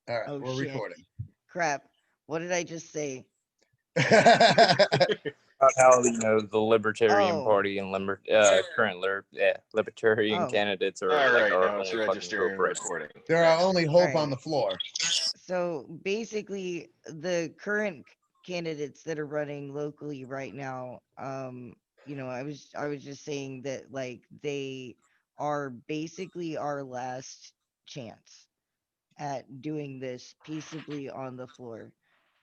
All right, Oh we're shit. recording. Crap. What did I just say? About how the Libertarian Oh, Party and current Libertarian oh, candidates are All like right, our now it's only fucking hope registering right recording. They're our only all hope on right. the floor. So basically, the current candidates that are running locally right now, I was just saying that like they are basically our last chance at doing this peaceably on the floor.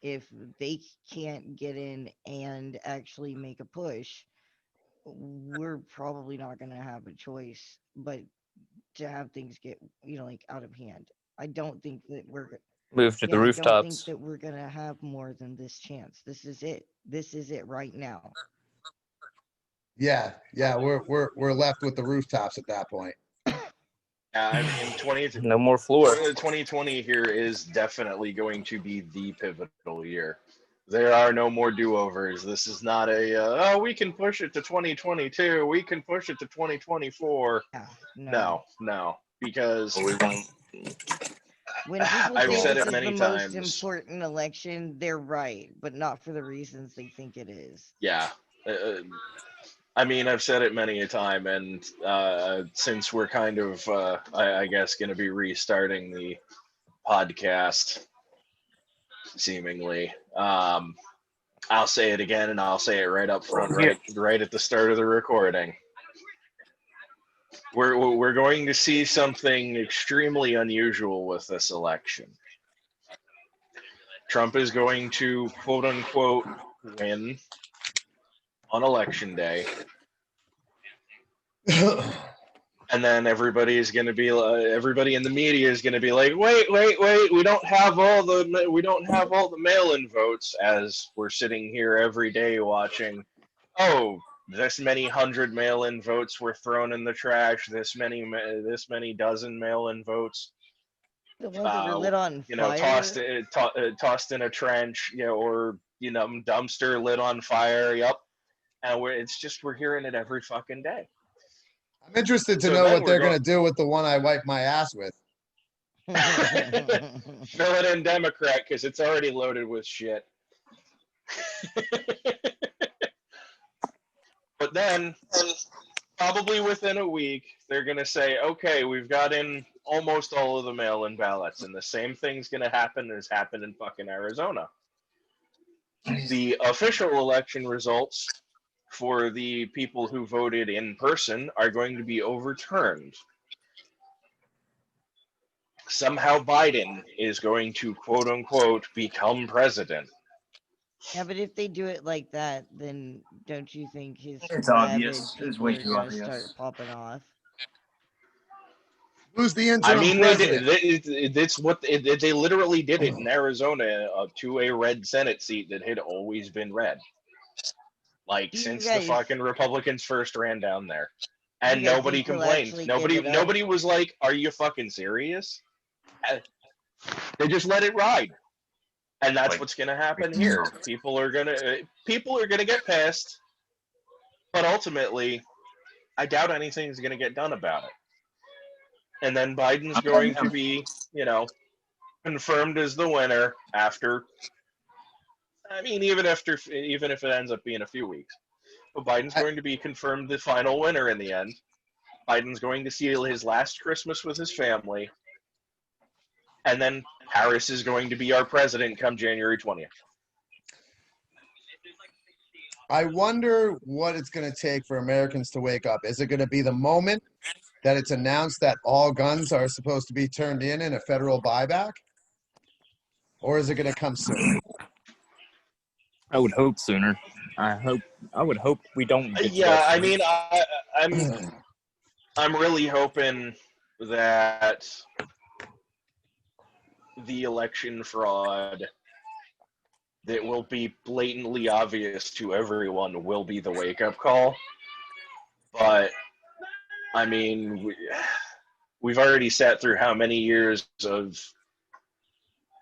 If they can't get in and actually make a push, we're probably not going to have a choice but to have things get, like out of hand. I don't think that move to the yeah, I don't think rooftops. that we're going to have more than this chance. This is it. This is it right now. Yeah, yeah, we're left with the rooftops at that point. I mean, No more floor. 2020 here is definitely going to be the pivotal year. There are no more do-overs. This is not oh, we can push it to 2022. We can push it to 2024. Yeah, no. No, because We won't. When people I've say said this it is the many most times. important election, they're right, but not for the reasons they think it is. Yeah. I mean, I've said it many a time, and since we're kind of, I guess, going to be restarting the podcast, seemingly, I'll say it again, and I'll say it right up front, right at the start of the recording. We're going to see something extremely unusual with this election. Trump is going to quote unquote win on election day. And then everybody is going to be everybody in the media is going to be like, wait, we don't have all the mail-in votes, as we're sitting here every day watching. Oh, this many hundred mail-in votes were thrown in the trash. This many dozen mail-in votes, The ones that were lit on fire. tossed in a trench, or dumpster lit on fire. Yep, and we're hearing it every fucking day. I'm interested to So know then what we're they're go- going to do with the one I wipe my ass with. Fill it in Democrat because it's already loaded with shit. But then, probably within a week, they're going to say, okay, we've got in almost all of the mail-in ballots, and the same thing's going to happen as happened in fucking Arizona. The official election results for the people who voted in person are going to be overturned. Somehow Biden is going to, quote unquote, become president. Yeah, but if they do it like that, then don't you think his It's rabid obvious. It's people way are too gonna obvious. start popping off? Who's the I interim mean, president? they literally did it in Arizona to a red Senate seat that had always been red, like You since the guys, fucking Republicans first ran down there, you and guys nobody think he'll complained. actually give it up? Nobody was like, "Are you fucking serious?" They just let it ride, and that's what's gonna happen here. People are gonna get pissed, but ultimately, I doubt anything's gonna get done about it. And then Biden's going to be, confirmed as the winner after. I mean, even if it ends up being a few weeks, but Biden's going to be confirmed the final winner in the end. Biden's going to seal his last Christmas with his family, and then Harris is going to be our president come January 20th. I wonder what it's going to take for Americans to wake up. Is it going to be the moment that it's announced that all guns are supposed to be turned in a federal buyback? Or is it going to come sooner? I would hope sooner. I would hope we don't get to Yeah, that I point. mean, I'm really hoping that the election fraud that will be blatantly obvious to everyone will be the wake-up call. But, I mean, we've already sat through how many years of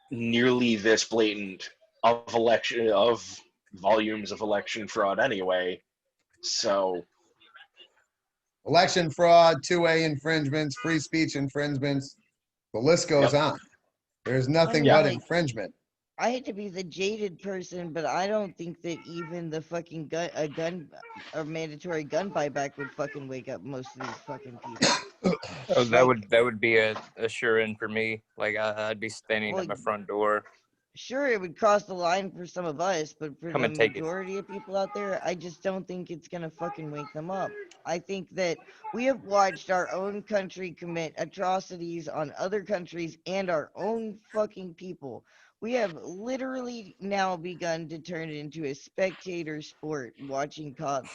nearly this blatant of volumes of election fraud anyway. So election fraud, 2A infringements, free speech infringements. The list goes on. There's nothing but infringement. I hate to be the jaded person, but I don't think that even the fucking a mandatory gun buyback would fucking wake up most of these fucking people. Oh, Like, that would be a sure in for me. Like I'd be standing well, at my front door. sure, it would cross the line for some of us, but for Come the and take it. majority of people out there, I just don't think it's gonna fucking wake them up. I think that we have watched our own country commit atrocities on other countries and our own fucking people. We have literally now begun to turn it into a spectator sport watching cops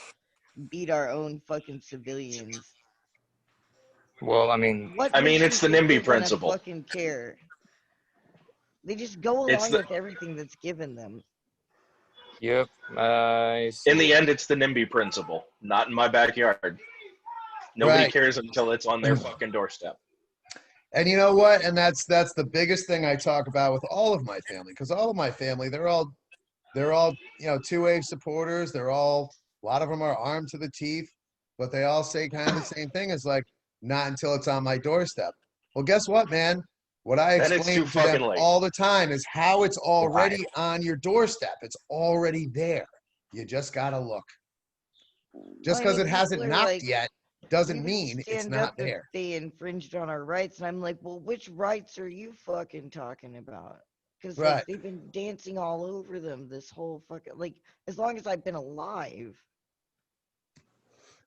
beat our own fucking civilians. Well, I mean, What I mean, makes you it's the think they're NIMBY gonna principle. fucking care? They just go It's along the with everything that's given them. yep, I see In the it. end, it's the NIMBY principle. Not in my backyard. Nobody Right. cares until it's on their fucking doorstep. And you know what? And that's the biggest thing I talk about with all of my family, because all of my family, they're all two-age supporters. They're all, a lot of them are armed to the teeth, but they all say kind of the same thing. It's like, not until it's on my doorstep. Well, guess what, man? What I Then it's too explain to them fucking late. all the time is how it's Why? already on your doorstep. It's already there. You just gotta look. Just I because mean, it hasn't people are knocked like, yet we doesn't would mean it's stand not up if there. they infringed on our rights. And I'm like, well, which rights are you fucking talking about? Because, like, Right. they've been dancing all over them this whole fucking, like, as long as I've been alive.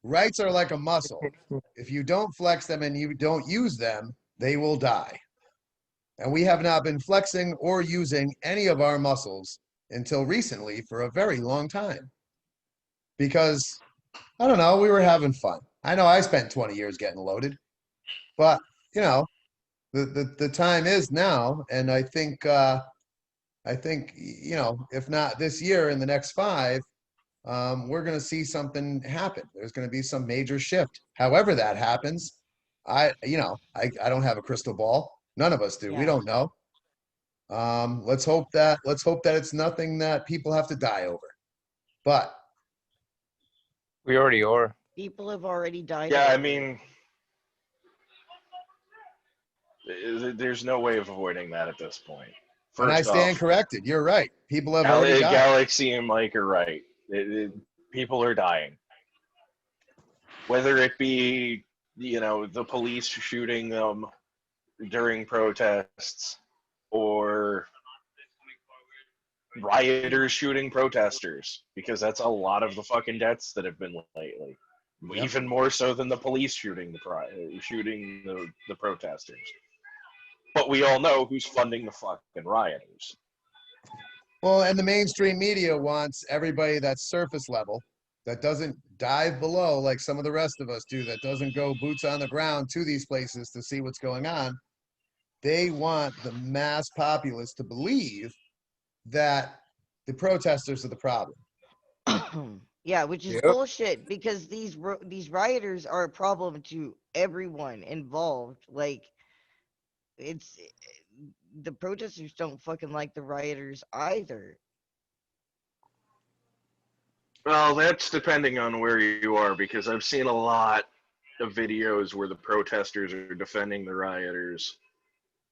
Rights are like a muscle. If you don't flex them and you don't use them, they will die. And we have not been flexing or using any of our muscles until recently for a very long time. Because, I don't know, we were having fun. I know I spent 20 years getting loaded, but, you know, the time is now. And I think, if not this year, in the next 5, we're going to see something happen. There's going to be some major shift. However that happens, I don't have a crystal ball. None of us do. We Yeah. don't know. Let's hope that it's nothing that people have to die over. But We already are. People have already died. Yeah, I over it. mean, there's no way of avoiding that at this point. and I First stand off, corrected. You're right. People have already died. Galaxy and Mike are right. People are dying. Whether it be, the police shooting them during protests or rioters shooting protesters, because that's a lot of the fucking deaths that have been lately. Yep. Even more so than the police shooting the protesters. But we all know who's funding the fucking rioters. Well, and the mainstream media wants everybody that's surface level, that doesn't dive below like some of the rest of us do, that doesn't go boots on the ground to these places to see what's going on. They want the mass populace to believe that the protesters are the problem. Yeah, which is Yep. bullshit, because these rioters are a problem to everyone involved. Like, it's the protesters don't fucking like the rioters either. Well, that's depending on where you are, because I've seen a lot of videos where the protesters are defending the rioters,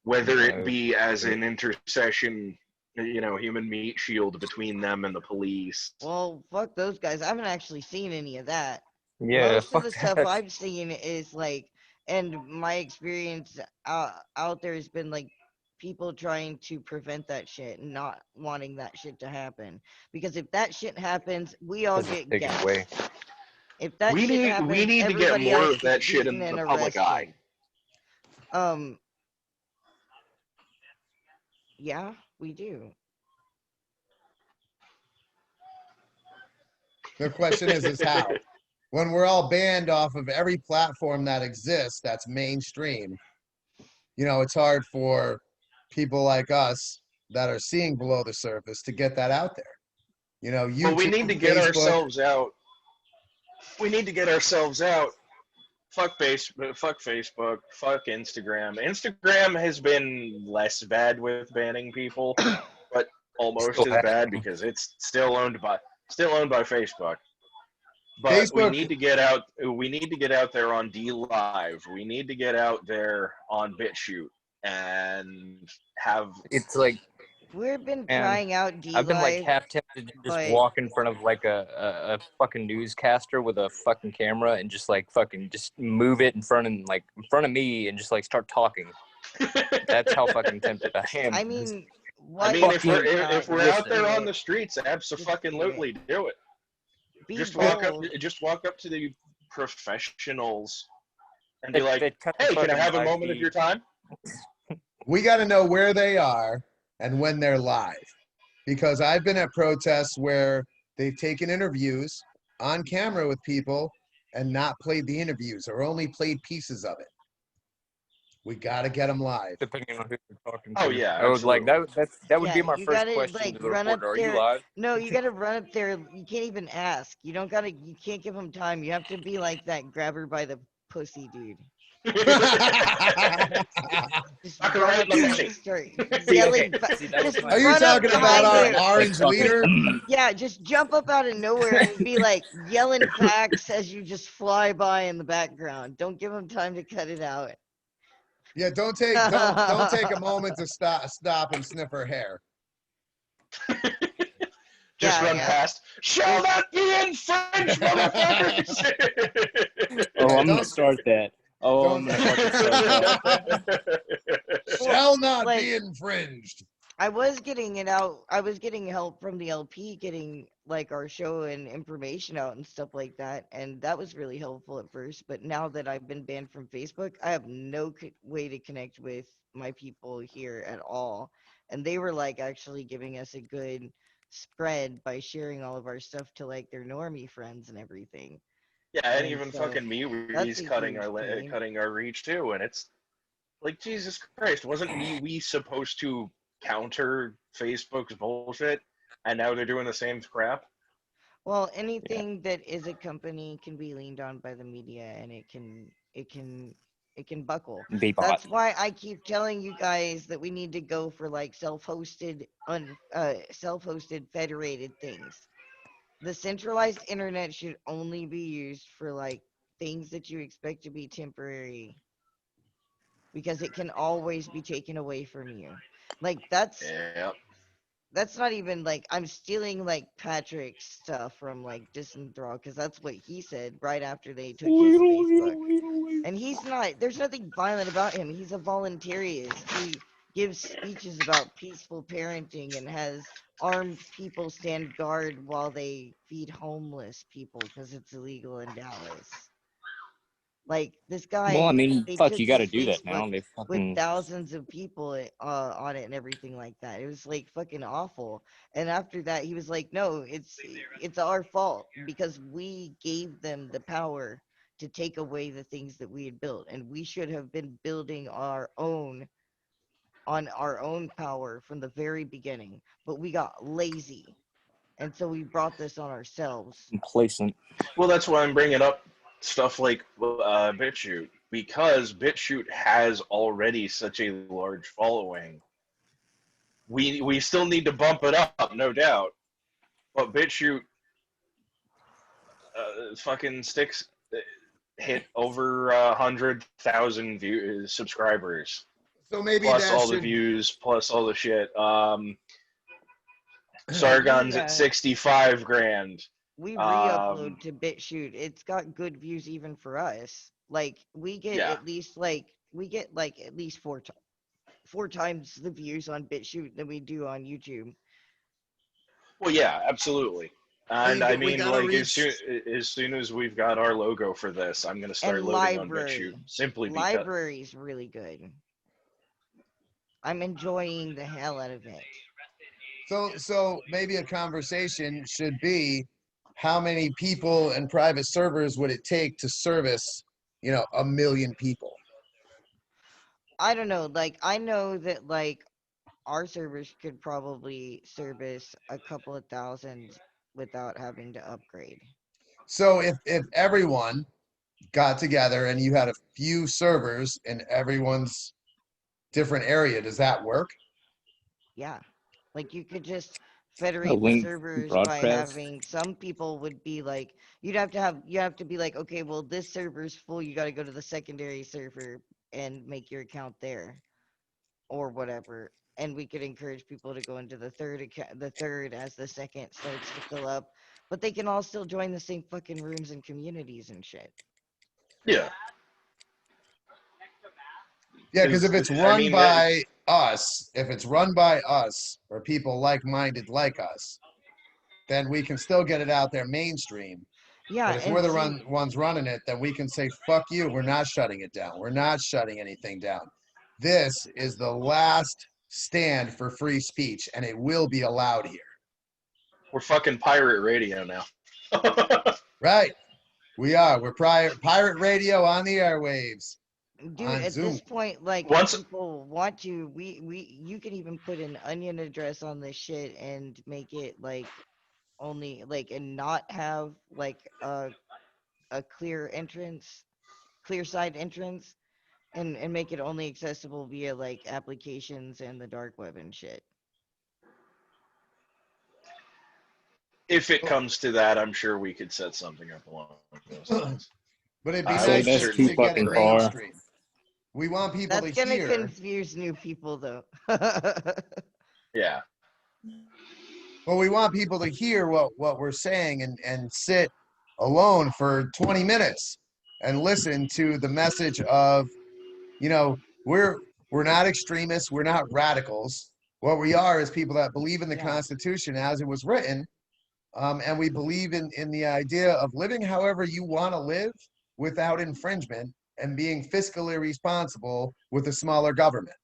whether it be as an intercession, human meat shield between them and the police. Well, fuck those guys. I haven't actually seen any of that. Yeah, Most of fuck the stuff that. I've seen is like, and my experience out there has been like people trying to prevent that shit and not wanting that shit to happen. Because if that shit happens, we all Just get take it away. gassed. If that We shit need happens, to get everybody more else of that gets shit beaten in and the public eye. arrested. Yeah, we do. The question is how? When we're all banned off of every platform that exists that's mainstream, it's hard for people like us that are seeing below the surface to get that out there. YouTube, Well, we need to get Facebook. ourselves out. We need to get ourselves out. Fuck Facebook, fuck Instagram. Instagram has been less bad with banning people, but almost Still as have bad to. because it's still owned by Facebook. But we Facebook, need to get out. We need to get out there on D Live. We need to get out there on BitChute and have It's like We've been And trying out D I've been like Live, half tempted to just but walk in front of like a fucking newscaster with a fucking camera and just like fucking just move it in front of me and just like start talking. That's how fucking tempted I am. I mean, I why mean, if fucking we're out there on it? the streets, Just abso-fucking-lutely do it. Be Just bold. walk up to the professionals and be like, that cut the "Hey, can I fucking have a live moment of feed. your time?" We got to know where they are and when they're live. Because I've been at protests where they've taken interviews on camera with people and not played the interviews or only played pieces of it. We got to get them live. Depending on who you're talking to. Oh yeah, I would like absolutely. that would be Yeah, my you first gotta question like to the run up reporter. Are you there. live? No, you gotta run up there. You can't even ask. You don't gotta. You can't give them time. You have to be like that grabber by the pussy dude. Just Fuck her run right up in the there pussy. and start See, okay. yelling. See, that was Just my Are you run up talking about behind our him. orange leader? Yeah, just jump up out of nowhere and be like yelling facts as you just fly by in the background. Don't give him time to cut it out. Yeah, don't take a moment to stop and sniff her hair. Just Yeah, run yeah. past. Shall not be infringed, motherfuckers! Oh, Yeah, I'm gonna don't- start that. Oh, I'm don't- gonna fucking start that. Shall not like- be infringed. I was getting it out. I was getting help from the LP, getting like our show and information out and stuff like that, and that was really helpful at first. But now that I've been banned from Facebook, I have no way to connect with my people here at all. And they were like actually giving us a good spread by sharing all of our stuff to like their normie friends and everything. Yeah, and And even so fucking that's MeWe's a cutting huge pain. cutting our reach too, and it's like Jesus Christ, wasn't MeWe supposed to counter Facebook's bullshit, and now they're doing the same crap? Well, anything that is a company can be leaned on by the media, and it can buckle. Be bought. That's why I keep telling you guys that we need to go for like self-hosted federated things. The centralized internet should only be used for like things that you expect to be temporary, because it can always be taken away from you. Like Yep. that's not even like I'm stealing like Patrick's stuff from like Disenthrall, because that's what he said right after they took his Facebook. And he's not, there's nothing violent about him. He's a voluntarist. He gives speeches about peaceful parenting and has armed people stand guard while they feed homeless people because it's illegal in Dallas. Like this guy, Well, I mean, they fuck, took you got to his do that Facebook now. They with fucking thousands of people on it and everything like that. It was like fucking awful. And after that, he was like, "No, it's our fault because we gave them the power to take away the things that we had built, and we should have been building our own on our own power from the very beginning. But we got lazy, and so we brought this on ourselves." complacent. Well, that's why I'm bringing up stuff like BitChute, because BitChute has already such a large following. We still need to bump it up, no doubt, but BitChute fucking sticks hit over 100,000 subscribers, So maybe plus that all the should. views, plus all the shit. Sargon's at 65 grand. We re-upload to BitChute. It's got good views even for us. Like we get Yeah. at least at least four times the views on BitChute than we do on YouTube. Well, yeah, absolutely. And We I mean, gotta like reach- as soon as we've got our logo for this, I'm gonna start And loading library. on BitChute simply because. Library's really good. I'm enjoying the hell out of it. So maybe a conversation should be, how many people and private servers would it take to service, 1 million people? I don't know. Like I know that like our servers could probably service a couple of thousand without having to upgrade. So if everyone got together and you had a few servers in everyone's different area, does that work? Yeah. Like you could just federate the link servers by broadcast. having some people would be like you have to be like, okay, well this server's full, you got to go to the secondary server and make your account there or whatever. and we could encourage people to go into the third as the second starts to fill up, but they can all still join the same fucking rooms and communities and shit. Yeah. Yeah, because if 'Cause, it's I run mean, by us, if it's run by us or people like-minded like us, then we can still get it out there mainstream. Yeah, But if we're and the see, ones running it, then we can say, fuck you, we're not shutting it down. We're not shutting anything down. This is the last stand for free speech, and it will be allowed here. we're fucking pirate radio now. Right? We are. We're pirate radio on the airwaves. dude, On at Zoom. this point, like, if Once people want to, you can even put an onion address on this shit and make it like only like and not have like a clear side entrance, and make it only accessible via like applications and the dark web and shit. if it comes to that, I'm sure we could set something up along those lines. But it'd be I So would nice that's to, too certainly to get it fucking concur. far. mainstream. We want people That's to gonna hear. confuse new people though. Yeah. Well, we want people to hear what we're saying and sit alone for 20 minutes and listen to the message of, you know, we're not extremists, we're not radicals. What we are is people that believe in the Yeah. Constitution as it was written, and we believe in the idea of living however you want to live without infringement and being fiscally responsible with a smaller government.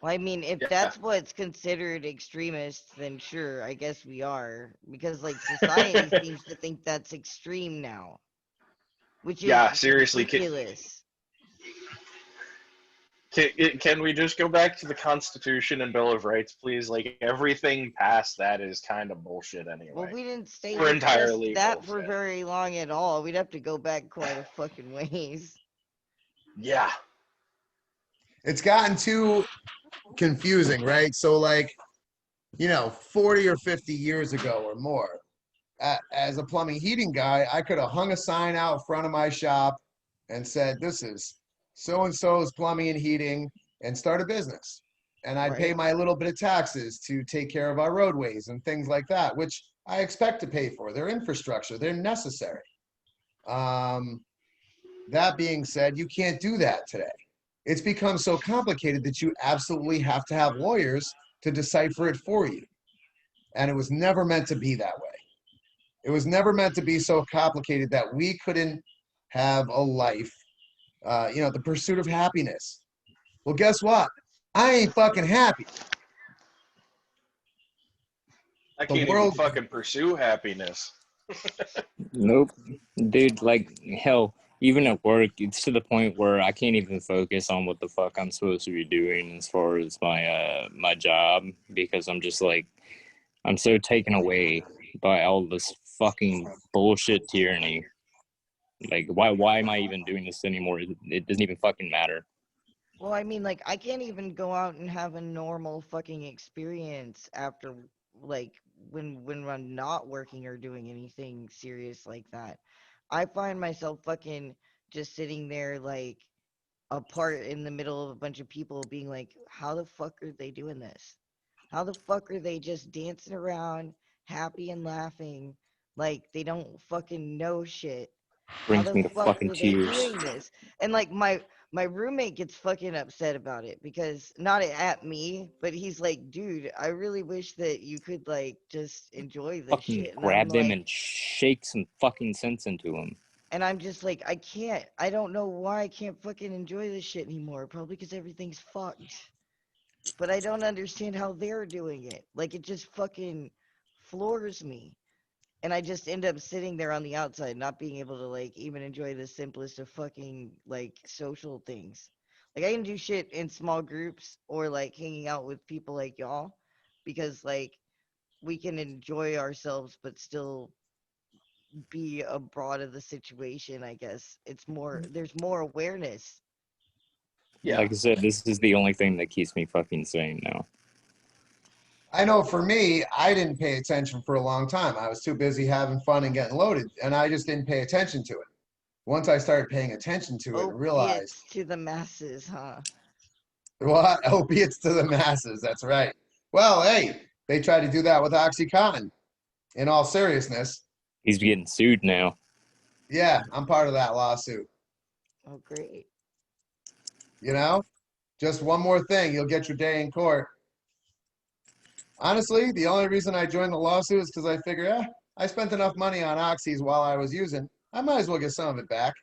Well, I mean, if Yeah. that's what's considered extremist, then sure, I guess we are. Because, like, society seems to think that's extreme now, which Yeah, is seriously, ridiculous. can we just go back to the Constitution and Bill of Rights, please? Like, everything past that is kind of bullshit Well, anyway. we didn't stay We're with just entirely that for bullshit. very long at all. We'd have to go back quite a fucking ways. Yeah. It's gotten too confusing, right? So, like, 40 or 50 years ago or more, as a plumbing heating guy, I could have hung a sign out front of my shop and said, this is so and so's plumbing and heating, and start a business. And I'd pay Right. my little bit of taxes to take care of our roadways and things like that, which I expect to pay for. They're infrastructure, they're necessary. That being said, you can't do that today. It's become so complicated that you absolutely have to have lawyers to decipher it for you. And it was never meant to be that way. It was never meant to be so complicated that we couldn't have a life, the pursuit of happiness. Well, guess what? I ain't fucking happy. I The can't even world, fucking pursue happiness. Nope. Dude, like, hell, even at work, it's to the point where I can't even focus on what the fuck I'm supposed to be doing as far as my job, because I'm just like, I'm so taken away by all this fucking bullshit tyranny. Like, why am I even doing this anymore? It doesn't even fucking matter. Well, I mean, like, I can't even go out and have a normal fucking experience after, like, when I'm not working or doing anything serious like that. I find myself fucking just sitting there, like, apart in the middle of a bunch of people being like, how the fuck are they doing this? How the fuck are they just dancing around, happy and laughing, like they don't fucking know shit? How Brings the me to fuck fucking are they tears. doing this? And like my roommate gets fucking upset about it, because not at me, but he's like, dude, I really wish that you could like just enjoy this Fucking shit. And I'm grab them like, and shake some fucking sense into them. and I'm just like, I can't. I don't know why I can't fucking enjoy this shit anymore. Probably because everything's fucked. But I don't understand how they're doing it. Like, it just fucking floors me. And I just end up sitting there on the outside, not being able to, like, even enjoy the simplest of fucking, like, social things. Like, I can do shit in small groups or, like, hanging out with people like y'all, because, like, we can enjoy ourselves but still be abroad of the situation, I guess. There's more awareness. Yeah. Like I said, this is the only thing that keeps me fucking sane now. I know for me, I didn't pay attention for a long time. I was too busy having fun and getting loaded, and I just didn't pay attention to it. Once I started paying attention to it and realized, Opiates to the masses, huh? What? Opiates to the masses. That's right. Well, hey, they tried to do that with OxyContin. In all seriousness, He's getting sued now. yeah, I'm part of that lawsuit. Oh, great. You know, just one more thing, you'll get your day in court. Honestly, the only reason I joined the lawsuit is because I figure, I spent enough money on oxys while I was using. I might as well get some of it back.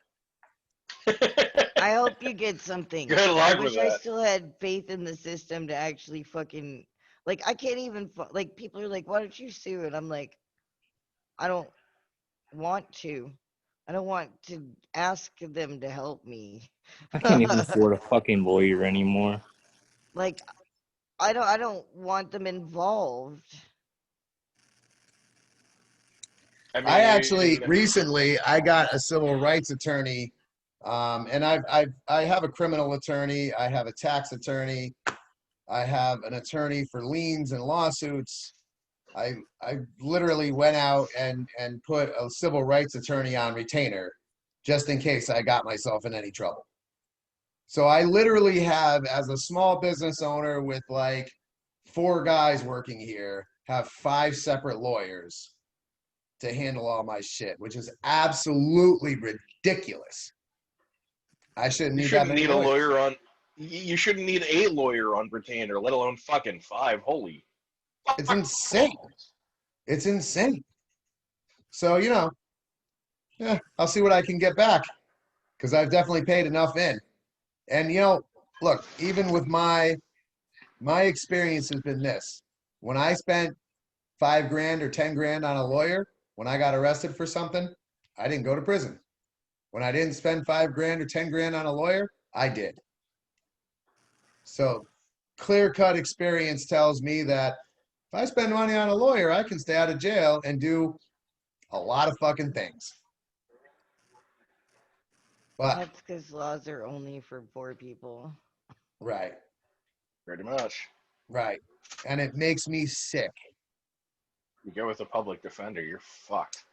I hope you get something. Good I luck wish with I that. still had faith in the system to actually fucking like. I can't even like. People are like, "Why don't you sue?" And I'm like, I don't want to. I don't want to ask them to help me. I can't even afford a fucking lawyer anymore. Like, I don't want them involved. I actually mean, recently I got a civil rights attorney, and I have a criminal attorney, I have a tax attorney, I have an attorney for liens and lawsuits. I literally went out and put a civil rights attorney on retainer just in case I got myself in any trouble. So I literally have, as a small business owner with like 4 guys working here, have 5 separate lawyers to handle all my shit, which is absolutely ridiculous. I shouldn't you need that shouldn't many need a lawyers. lawyer on. You shouldn't need a lawyer on retainer, let alone fucking 5. Holy. It's insane. It's insane. So, yeah, I'll see what I can get back because I've definitely paid enough in. And look, even with my experience has been this. When I spent 5 grand or 10 grand on a lawyer, when I got arrested for something, I didn't go to prison. When I didn't spend 5 grand or 10 grand on a lawyer, I did. So clear-cut experience tells me that if I spend money on a lawyer, I can stay out of jail and do a lot of fucking things. But That's because laws are only for poor people. right, Pretty much. right. And it makes me sick. You go with a public defender, you're fucked.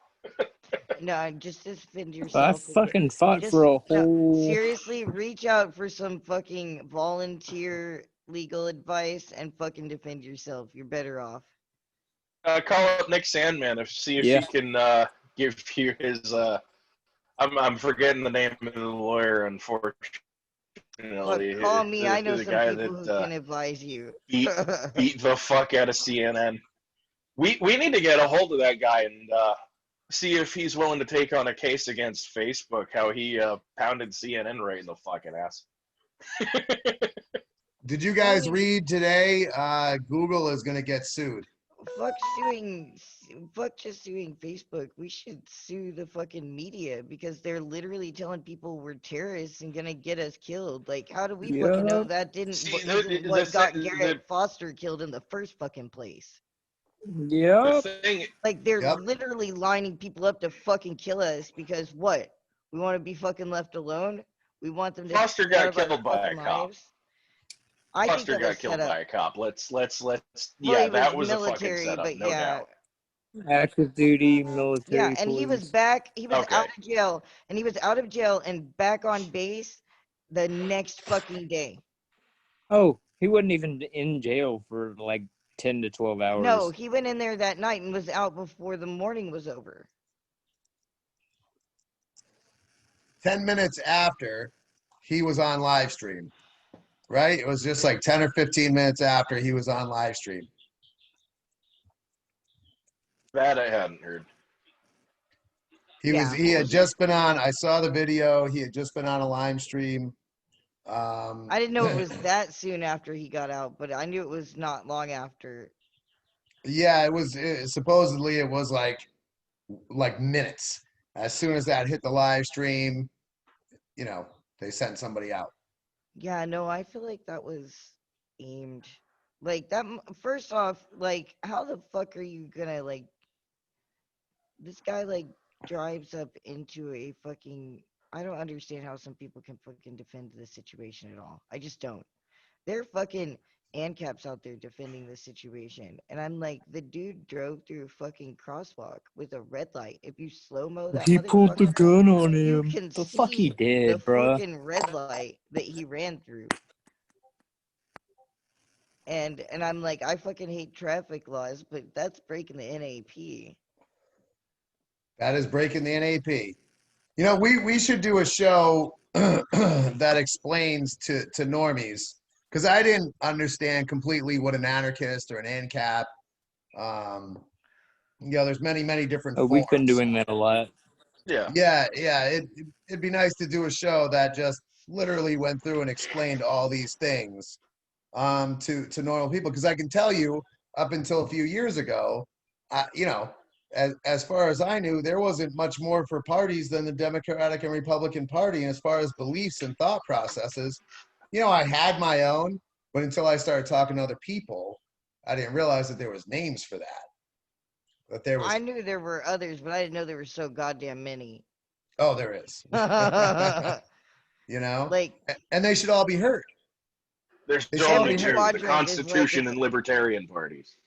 No, just defend I yourself. fucking fought Just for a no, whole. seriously, reach out for some fucking volunteer legal advice and fucking defend yourself. You're better off. Call up Nick Sandman if see if Yeah. he can give you his. I'm forgetting the name of the lawyer. Unfortunately, Look, call me. I know the some guy people who that can advise you. beat the fuck out of CNN. We need to get a hold of that guy and see if he's willing to take on a case against Facebook. How he pounded CNN right in the fucking ass. Did you guys Only read today? Google is going to get sued. fuck just suing Facebook. We should sue the fucking media because they're literally telling people we're terrorists and gonna get us killed. Like, how do we fucking know Yep. that See, isn't the, what got the, Garrett Foster killed in the first fucking place? the Yep. thing. Like, they're Yep. literally lining people up to fucking kill us because what? We want to be fucking left alone? We want them to Foster stay out got of our killed by a fucking cop. lives? I think Foster that was got set killed by up. a cop. Let's. Well, Yeah, he that was was a fucking military, setup, but no yeah. doubt. Active duty Yeah, military and he was police. back. He was Okay. out of jail, and he was out of jail and back on base the next fucking day. Oh, he wasn't even in jail for like 10 to 12 No, hours. he went in there that night and was out before the morning was over. 10 minutes after he was on live stream, right? It was just like 10 or 15 minutes after he was on live stream. That I hadn't heard. He Yeah. had just been on, I saw the video, he had just been on a live stream. I didn't know it was that soon after he got out, but I knew it was not long after. Yeah, supposedly it was like minutes. As soon as that hit the live stream, they sent somebody out. Yeah, no, I feel like that was aimed. Like that first off, like how the fuck are you gonna like this guy like drives up into a fucking I don't understand how some people can fucking defend this situation at all. I just don't. They're fucking ANCAPs out there defending this situation. And I'm like, the dude drove through a fucking crosswalk with a red light. If you slow mo that He pulled the motherfucker, gun on you him. can The fuck he see the did, bruh. fucking red light that he ran through. And I'm like, I fucking hate traffic laws, but that's breaking the NAP. That is breaking the NAP. You know, we should do a show that explains to normies, because I didn't understand completely what an anarchist or an ANCAP. You know, there's many different We've been forms. doing that a lot. Yeah. Yeah. It'd be nice to do a show that just literally went through and explained all these things to normal people. Because I can tell you, up until a few years ago, you know, as far as I knew, there wasn't much more for parties than the Democratic and Republican Party. And as far as beliefs and thought processes, you know, I had my own, but until I started talking to other people, I didn't realize that there was names for that. That there was, I knew there were others, but I didn't know there were so goddamn many. oh, there is. Like, You know, and they should all be heard. There's They should all only be two: heard. the quadrant is like Constitution and Libertarian parties.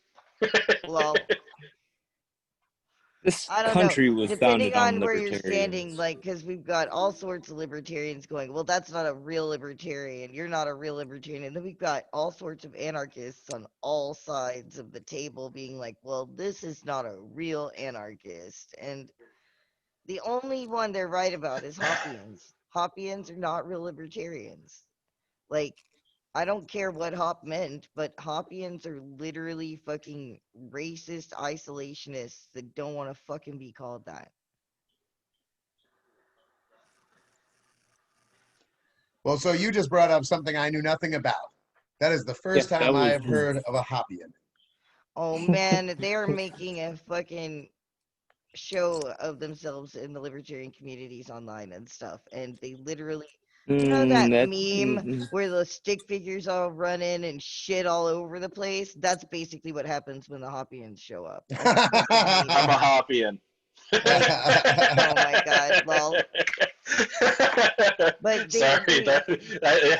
well, This I don't know. country was Depending founded on on where you're standing, libertarians. like, because we've got all sorts of libertarians going, well, that's not a real libertarian. You're not a real libertarian. And then we've got all sorts of anarchists on all sides of the table being like, well, this is not a real anarchist. And the only one they're right about is Hoppians. Hoppians are not real libertarians. Like, I don't care what Hop meant, but Hoppians are literally fucking racist isolationists that don't want to fucking be called that. Well, so you just brought up something I knew nothing about. That is the Yeah, first that time I was have heard of a Hoppian. Oh man, they are making a fucking show of themselves in the libertarian communities online and stuff. And they literally, you know that that. meme where the stick figures all run in and shit all over the place? That's basically what happens when the Hoppians show up. And I fucking hate I'm it. a Hoppian. Like, oh my god, lol. But Sorry,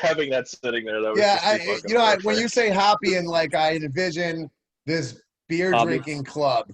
having that sitting there, that was Yeah, just too fucking you know, when you perfect. say Hoppian, like I envision this beer drinking Hobbits. club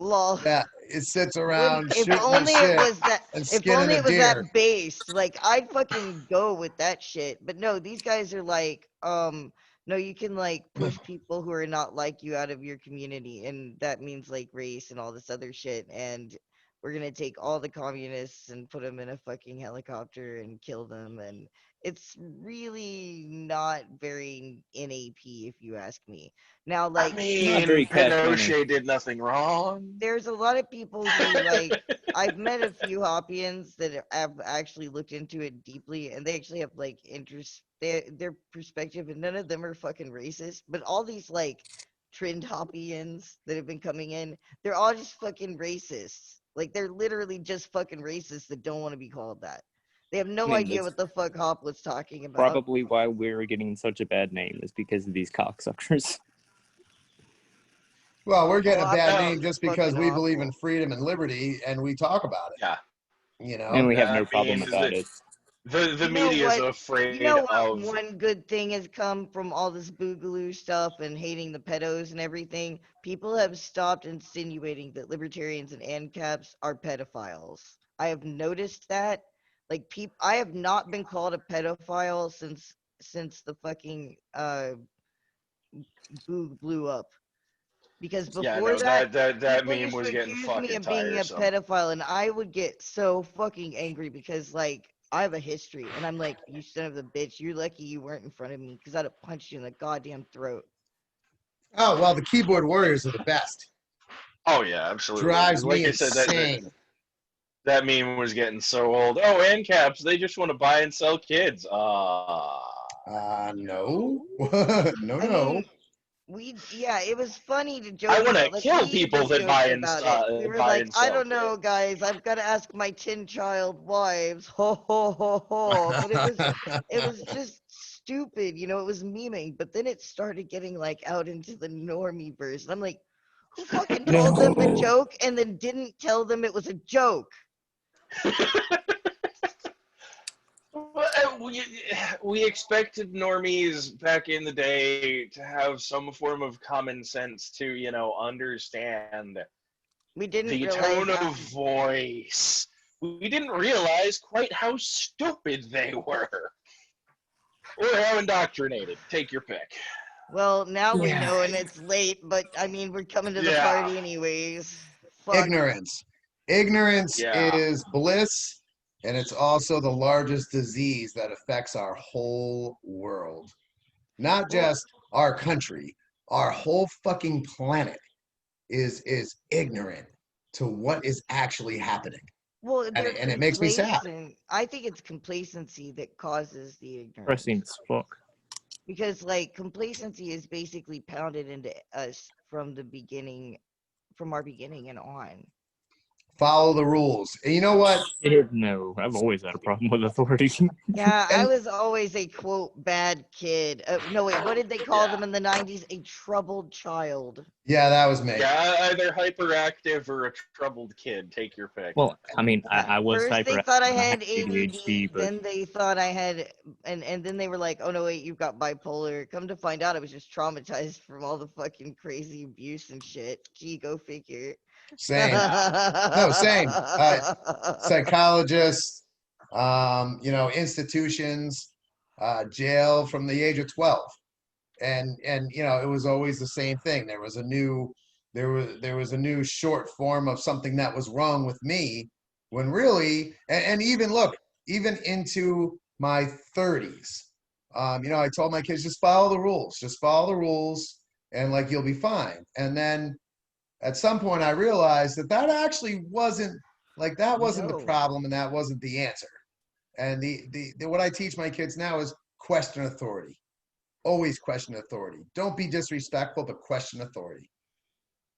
lol. that it sits around If shooting the only it shit was that and if skinning only a it was deer. that base, like I'd fucking go with that shit. But no, these guys are like, no, you can like push people who are not like you out of your community, and that means like race and all this other shit. And we're gonna take all the communists and put them in a fucking helicopter and kill them. And it's really not very NAP, if you ask me. Now, I like, Not very mean, cash money. Pinochet did nothing wrong. there's a lot of people who like I've met a few Hoppians that have actually looked into it deeply, and they actually have like interest their perspective, and none of them are fucking racist. But all these like trend Hoppians that have been coming in, they're all just fucking racists. Like they're literally just fucking racists that don't want to be called that. They have I no mean, idea that's what the fuck Hop was talking about. probably why we're getting such a bad name is because of these cocksuckers. Well, we're Oh, getting a Hop bad is No, name just because fucking we believe in awful. freedom and liberty and we talk about it. yeah. You And know, we have I no problem mean, about it. the You know media is what? You afraid know what of. one good thing has come from all this boogaloo stuff and hating the pedos and everything? People have stopped insinuating that libertarians and ANCAPs are pedophiles. I have noticed that. Like I have not been called a pedophile since the fucking boog blew up. Because Yeah, before no, that, that people meme used to was getting accuse me fucking of being a tiresome. pedophile, and I would get so fucking angry because, like, I have a history, and I'm like, you son of a bitch, you're lucky you weren't in front of me because I'd have punched you in the goddamn throat. oh well, the keyboard warriors are the best. Oh yeah, absolutely. Drives me Like I said, insane. that meme was getting so old. Oh, ANCAPs, they just want to buy and sell kids. No, I no. mean, yeah, it was funny to I joke want to about. Like, we kill people even that joked about it. We were buy like, and I sell don't know, kids. guys. I've got to ask my 10-child wives. Ho ho ho ho. But it was just stupid, you know. It was memeing, but then it started getting like out into the normie verse, and I'm like, who fucking told them the No. joke and then didn't tell them it was a joke? Well, we expected normies back in the day to have some form of common sense to, understand We didn't the realize tone how. of voice. We didn't realize quite how stupid they were. Or how indoctrinated. Take your pick. Well, now we Yeah. know, and it's late, but I mean, we're coming to the Yeah. party anyways. Fuck. Ignorance. Ignorance Yeah. is bliss, and it's also the largest disease that affects our whole world. Not Well, just our country, our whole fucking planet is ignorant to what is actually happening. well, And they're it makes me sad. complacent. I think it's complacency that causes the ignorance. Pressing as fuck. Because like complacency is basically pounded into us from the beginning, from our beginning and on. Follow the rules. And you know what? No, I've always had a problem with authority. Yeah, I And was always a quote bad kid. No, wait, what did they call Yeah. them in the 90s? A troubled child. yeah, that was me. Yeah, either hyperactive or a troubled kid. Take your pick. Well, I mean, Yeah. I was First they hyperactive thought I and I had had ADD, ADHD, but then they thought I had, and then they were like, "Oh no, wait, you've got bipolar." Come to find out, I was just traumatized from all the fucking crazy abuse and shit. Gee, go figure. Same. Yeah. No, same. Psychologists, institutions, jail from the age of 12. And it was always the same thing. There was a new short form of something that was wrong with me, when really, and even look, even into my 30s, I told my kids, just follow the rules, and like you'll be fine. And then at some point I realized that actually wasn't, like, that wasn't the No. problem, and that wasn't the answer. And the what I teach my kids now is question authority. Always question authority. Don't be disrespectful, but question authority.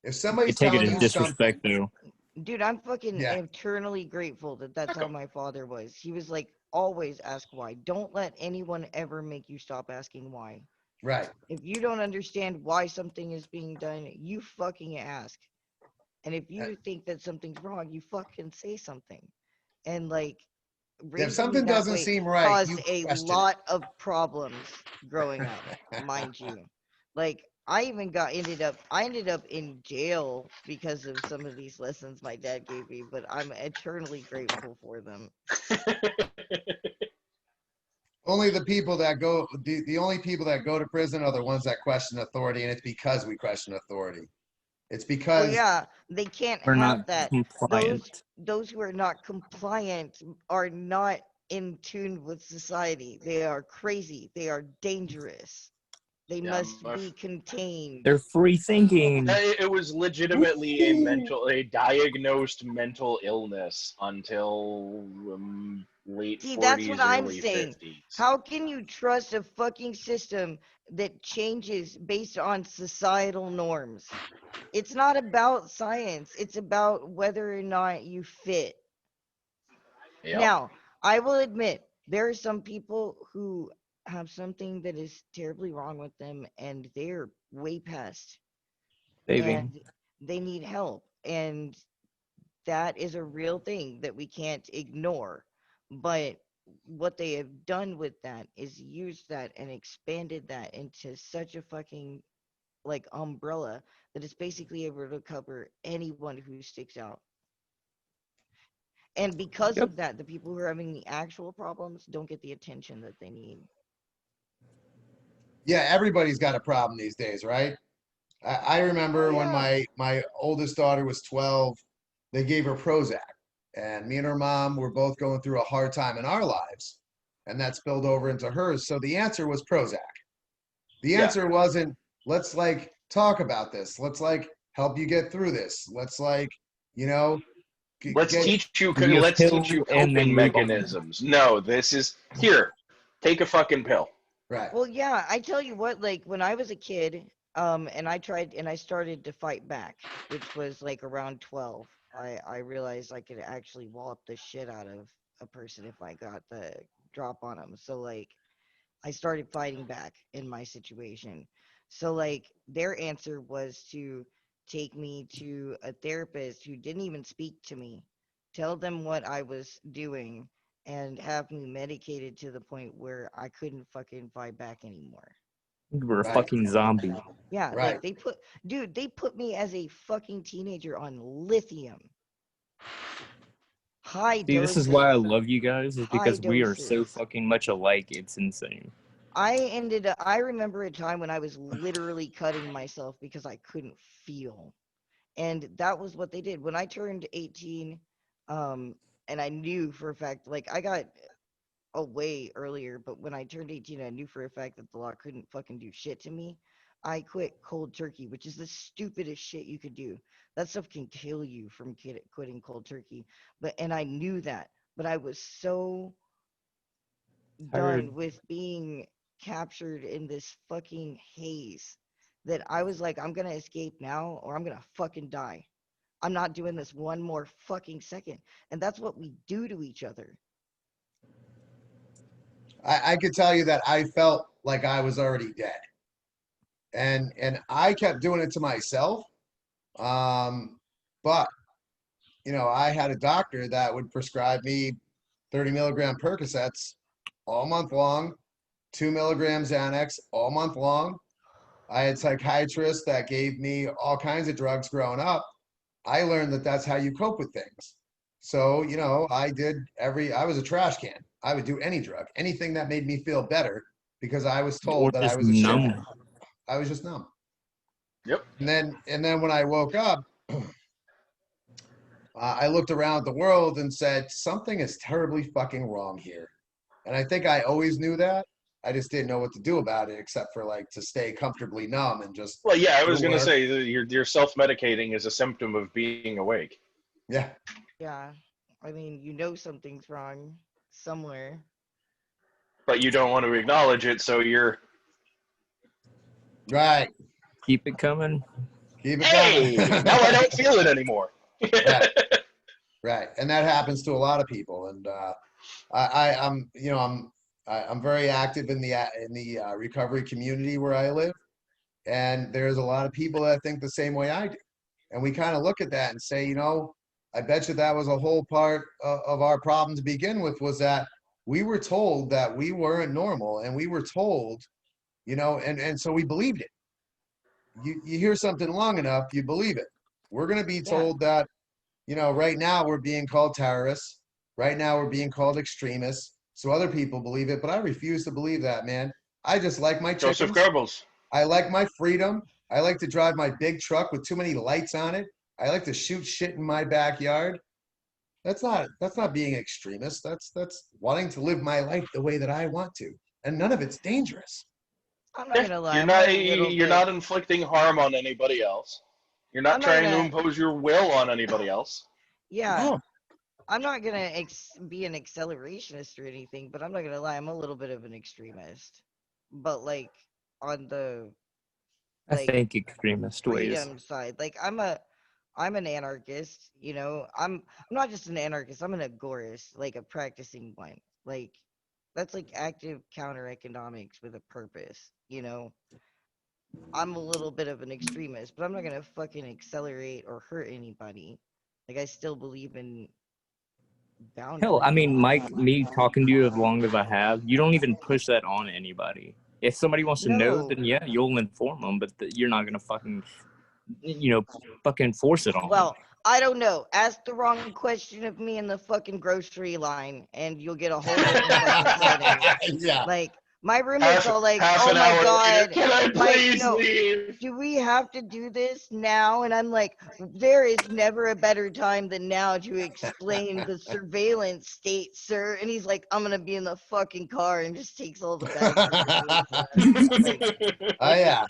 If you somebody's take it telling as you disrespect, something, though. Dude, I'm fucking yeah, eternally grateful that that's Heck how 'em. my father was. He was like, always ask why. Don't let anyone ever make you stop asking why. right. If you don't understand why something is being done, you fucking ask. And if Uh, you think that something's wrong, you fucking say something. And like If raising me something that doesn't way seem right, caused you a question lot of problems growing up, mind you. Like I ended up in jail because of some of these lessons my dad gave me, but I'm eternally grateful for them. only the only people that go to prison are the ones that question authority, and it's because we question authority. It's Well, because yeah, they can't We're not have that. Those compliant. those who are not compliant are not in tune with society. They are crazy. They are dangerous. They Yeah, must be contained. They're free thinking. it was legitimately a diagnosed mental illness until late See, that's what 40s, I'm early saying. 50s. How can you trust a fucking system that changes based on societal norms? It's not about science. It's about whether or not you fit. Yep. Now, I will admit there are some people who have something that is terribly wrong with them and they're way past Saving. and they need help. And that is a real thing that we can't ignore. But what they have done with that is used that and expanded that into such a fucking like umbrella that it's basically able to cover anyone who sticks out. And because Yep. of that, the people who are having the actual problems don't get the attention that they need. yeah, everybody's got a problem these days, right? I Oh remember when yeah. my oldest daughter was 12, they gave her Prozac, and me and her mom were both going through a hard time in our lives, and that spilled over into hers. So the answer was Prozac. The Yeah. answer wasn't, let's like talk about this. Let's like help you get through this. Let's like, you know, Let's get teach you. Give you a Let's teach you pill and then coping move on. mechanisms. No, this is here. Take a fucking pill. right. Well, yeah, I tell you what, like when I was a kid, and I started to fight back, which was like around 12. I realized I could actually wallop the shit out of a person if I got the drop on them. So like I started fighting back in my situation. So like their answer was to take me to a therapist who didn't even speak to me, tell them what I was doing, and have me medicated to the point where I couldn't fucking fight back anymore. You were a Right. fucking zombie. Yeah, Right. like they put me as a fucking teenager on lithium. High See, this is why I doses. love you guys, is High because we are so doses. fucking much alike. It's insane. I remember a time when I was literally cutting myself because I couldn't feel. And that was what they did. When I turned 18, um, and I knew for a fact, like I got away earlier, but when I turned 18, I knew for a fact that the law couldn't fucking do shit to me. I quit cold turkey, which is the stupidest shit you could do. That stuff can kill you from quitting cold turkey. And I knew that, but I was so Heard. done with being captured in this fucking haze that I was like, I'm gonna escape now or I'm gonna fucking die. I'm not doing this one more fucking second. And that's what we do to each other. I could tell you that I felt like I was already dead, and I kept doing it to myself. But I had a doctor that would prescribe me 30 milligram Percocets all month long, 2 milligrams Xanax all month long. I had psychiatrists that gave me all kinds of drugs growing up. I learned that that's how you cope with things. So, I was a trash can. I would do any drug, anything that made me feel better because I was Or told that I just was a shithead. numb. I was just numb. Yep. And then when I woke up, I looked around the world and said, something is terribly fucking wrong here. And I think I always knew that. I just didn't know what to do about it except for like to stay comfortably numb and just Well, yeah, I go was to gonna work. say that you're self-medicating is a symptom of being awake, Yeah. Yeah. I mean, you know something's wrong somewhere. but you don't want to acknowledge it, so you're, Right. Keep it coming. Keep it coming. hey, now I don't feel it anymore. Right. Right. And that happens to a lot of people. And I'm very active in the recovery community where I live. And there's a lot of people that think the same way I do. And we kind of look at that and say, I bet you that was a whole part of our problem to begin with, was that we were told that we weren't normal, and we were told, and so we believed it. You hear something long enough, you believe it. We're going to be Yeah. told that, right now we're being called terrorists. Right now we're being called extremists. So other people believe it, but I refuse to believe that, man. I just like my Joseph chickens. Goebbels. I like my freedom. I like to drive my big truck with too many lights on it. I like to shoot shit in my backyard. That's not being extremist. That's wanting to live my life the way that I want to. And none of it's dangerous. I'm not Yeah, gonna lie, you're I'm a not little you're bit. not inflicting harm on anybody else. You're not I'm not trying to gonna. impose your will on anybody else. Yeah, No. I'm not gonna be an accelerationist or anything, but I'm not gonna lie, I'm a little bit of an extremist. But like on the I like think extremist ways. freedom side, like I'm an anarchist. I'm not just an anarchist. I'm an agorist, like a practicing one. Like that's like active counter economics with a purpose. I'm a little bit of an extremist, but I'm not gonna fucking accelerate or hurt anybody. Like I still believe in Hell, I boundaries. mean, Mike, me talking to you as long as I have, you don't even push that on anybody. If somebody wants to know, No. then yeah, you'll inform them, but you're not gonna fucking, you know, fucking force it on them. Well, I don't know. Ask the wrong question of me in the fucking grocery line, and you'll get a whole different fucking setting. Yeah. Like my roommate's half all like, half "Oh an my hour later, god, can I Mike, please no, leave? do we have to do this now?" And I'm like, "There is never a better time than now to explain the surveillance state, sir." And he's like, "I'm gonna be in the fucking car," and just takes all the bags of food with him. Like, Oh yeah.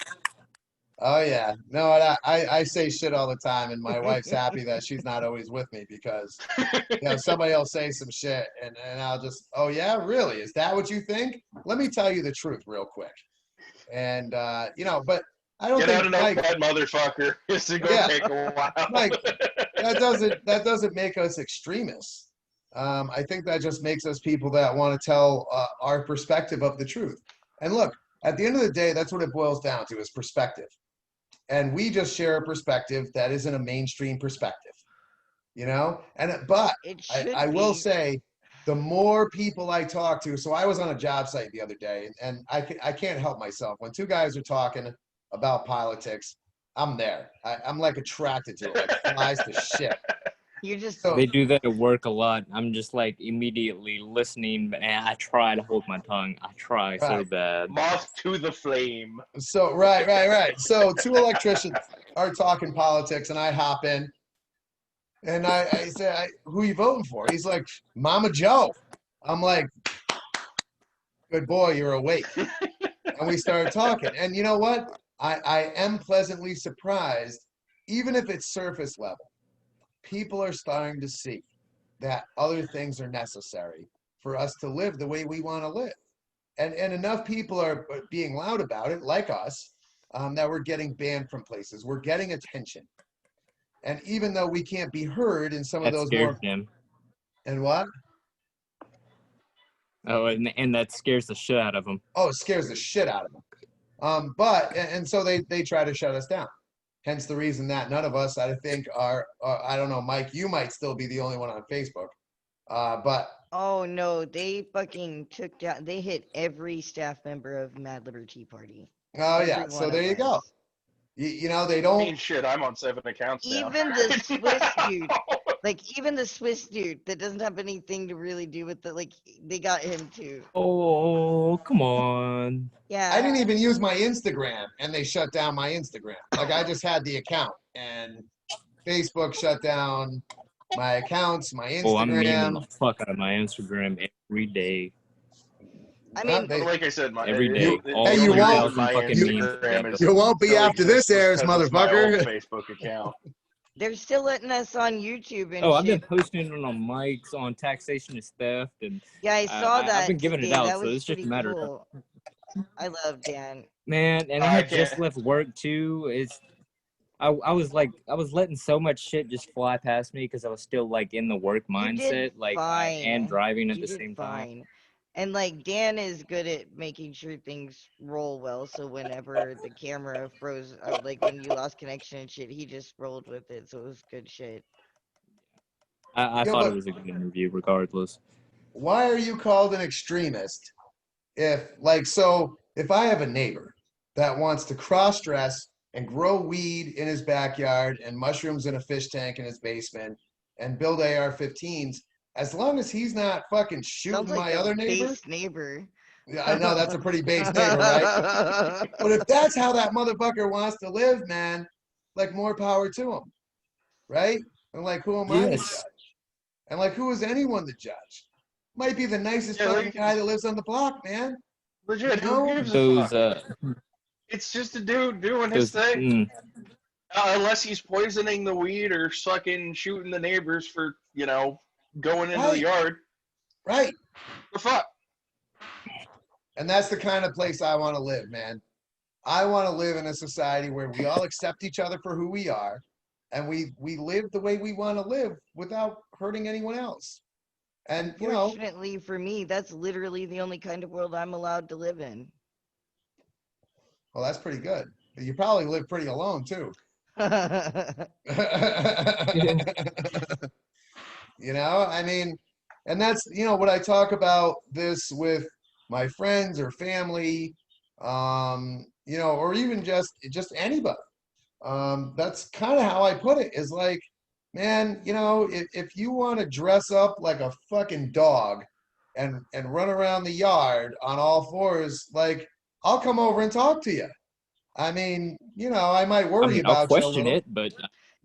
Oh yeah. No, and I say shit all the time, and my wife's happy that she's not always with me because somebody will say some shit, and I'll just, oh yeah, really? Is that what you think? Let me tell you the truth real quick. And but I don't Get out think, a Mike, notepad, motherfucker. This is gonna yeah, take a while. Mike, that doesn't make us extremists. I think that just makes us people that want to tell our perspective of the truth. And look, at the end of the day, that's what it boils down to, is perspective. And we just share a perspective that isn't a mainstream perspective, but it I should will be. say, the more people I talk to, so I was on a job site the other day, and I can't help myself. When two guys are talking about politics, I'm there. I'm like attracted to it, like flies to shit. You're just So They do that at work a lot. I'm just like immediately listening, and I try to hold my tongue. I try so Right. bad. Moth to the flame. so right. So two electricians are talking politics, and I hop in, and I say, "Who you voting for?" He's like, "Mama Joe." I'm like, "Good boy, you're awake." And we started talking, and you know what? I am pleasantly surprised, even if it's surface level. People are starting to see that other things are necessary for us to live the way we want to live. And enough people are being loud about it, like us, that we're getting banned from places. We're getting attention. And even though we can't be heard in some of That those scares more, them. and what? Oh, and that scares the shit out of them. Oh, it scares the shit out of them. And so they try to shut us down. Hence the reason that none of us, I think, are I don't know, Mike, you might still be the only one on Facebook. But Oh no, they fucking took down. They hit every staff member of Mad Liberty Party. oh Every yeah, so one there of you go. us. You know, they I mean, don't. shit, I'm on 7 accounts now. Even the Swiss dude, like even the Swiss dude that doesn't have anything to really do with the like, they got him too. Oh, come on. I Yeah, didn't even use my Instagram, and they shut down my Instagram. Like I just had the account, and Facebook shut down my accounts, my Oh, I'm memeing the Instagram. fuck out of my Instagram every day. I Well, mean, Like I said, Every day. hey, the you only won't, reason my 10,000 fucking memes a day. Instagram you won't be still after this exists was airs, because it's my old motherfucker. Facebook account. they're still letting us on YouTube and Oh, I've been shit. posting it on mics, on taxation is theft, and Yeah, I saw I've that been giving it today. out. That So was it's just a pretty matter of cool. I love Dan. man. And I I had can't. just left work too. I was like I was letting so much shit just fly past me because I was still like in the work You did mindset, like and fine. driving at You the did same time. fine. And like Dan is good at making sure things roll well. So whenever the camera froze, like when you lost connection and shit, he just rolled with it. So it was good shit. I Yeah, thought but it was a good interview, regardless. why are you called an extremist if, like, so if I have a neighbor that wants to cross dress and grow weed in his backyard and mushrooms in a fish tank in his basement and build AR-15s, as long as he's not fucking Sounds shooting like my a other neighbor, base neighbor. yeah, I know that's a pretty base neighbor, right? But if that's how that motherfucker wants to live, man, like more power to him, right? And like, who am I to Yes, judge? And like, who is anyone to judge? Might be the nicest Yeah, fucking like, guy that lives on the block, man. legit, You who know? gives a those fuck? It's just a dude doing his those thing. mm, Unless he's poisoning the weed or fucking shooting the neighbors for, going into the Right, yard. right. The fuck? And that's the kind of place I want to live, man. I want to live in a society where we all accept each other for who we are, and we live the way we want to live without hurting anyone else. And you know, Unfortunately for me, that's literally the only kind of world I'm allowed to live in. well, that's pretty good. You probably live pretty alone too. You know, I mean, and that's, what I talk about this with my friends or family, or even just anybody. That's kind of how I put it, is like, man, if you want to dress up like a fucking dog and run around the yard on all fours, like, I'll come over and talk to you. I mean, I might I worry mean, I'll about you a question little. it, but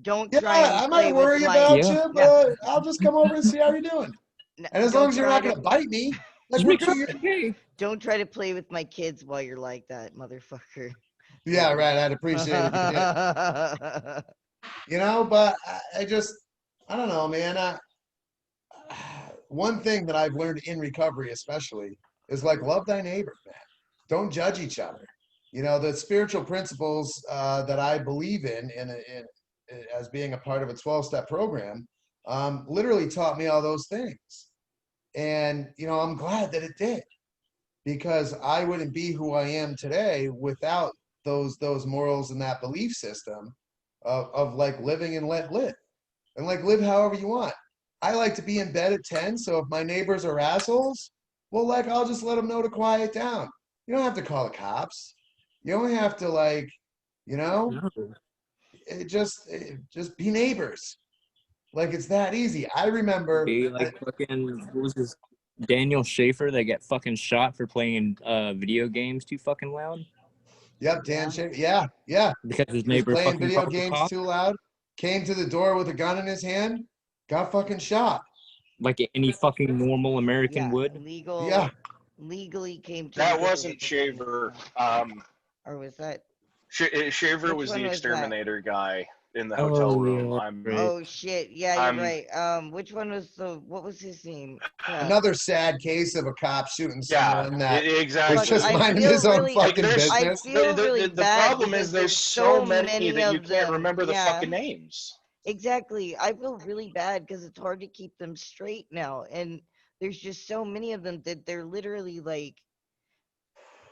Don't Yeah, try I and play might with worry my about yeah, you, yeah. but I'll just come over and see how you're doing. And as long Don't as you're try not to going to bite me, like, just we're make sure good. I'm okay. don't try to play with my kids while you're like that, motherfucker. Yeah, right. I'd appreciate it if you did. But I don't know, man. One thing that I've learned in recovery, especially, is like, love thy neighbor, man. Don't judge each other. The spiritual principles that I believe in as being a part of a 12-step program, literally taught me all those things. And, I'm glad that it did, because I wouldn't be who I am today without those morals and that belief system of like living and let live, and like live however you want. I like to be in bed at 10, so if my neighbors are assholes, well, like, I'll just let them know to quiet down. You don't have to call the cops. You only have to, like, No. just be neighbors. Like it's that easy. I remember. Be like fucking, what was this? Daniel Schaefer that got fucking shot for playing video games too fucking loud Yep, Dan Yeah. Schaefer. Yeah, yeah. because his He was neighbor playing fucking video called the games cops. too loud. Came to the door with a gun in his hand. Got fucking shot. Like any fucking normal American Yeah. would. Yeah. Legally came to the That door wasn't with a gun in his Shaver. hand. Or was that? Shaver Which was one the was that? exterminator guy in the hotel Oh room. yeah, right. Oh shit! Yeah, you're I'm right. Which one was the? What was his name? Crap. Another sad case of a cop shooting yeah, someone that was exactly. just I minding feel his own really- Like fucking there's I business. feel really the bad problem because is there's so many that you of can't them. remember the Yeah, fucking names. exactly. I feel really bad because it's hard to keep them straight now, and there's just so many of them that they're literally like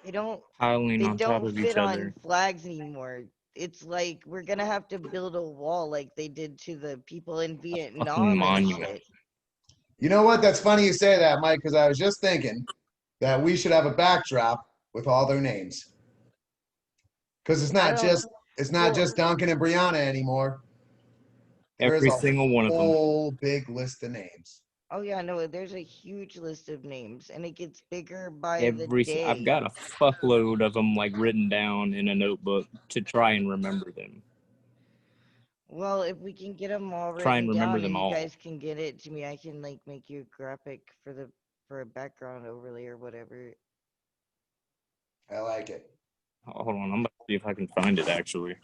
they don't Piling on top of each fit on other. flags anymore. It's like we're gonna have to build a wall like they did to the people in Fucking Vietnam and monument. shit. You know what? That's funny you say that, Mike, because I was just thinking that we should have a backdrop with all their names. Because it's I not don't- just well, Duncan and Brianna anymore. There is Every a single one of them. whole big list of names. Oh yeah, no, there's a huge list of names, and it gets bigger by the I've day. got a fuckload of them like written down in a notebook to try and remember them. Well, if we can get them all Try and written remember down, them and you all. guys can get it to me, I can like make you a graphic for a background overlay or whatever. I like it. Hold on, I'm gonna see if I can find it actually.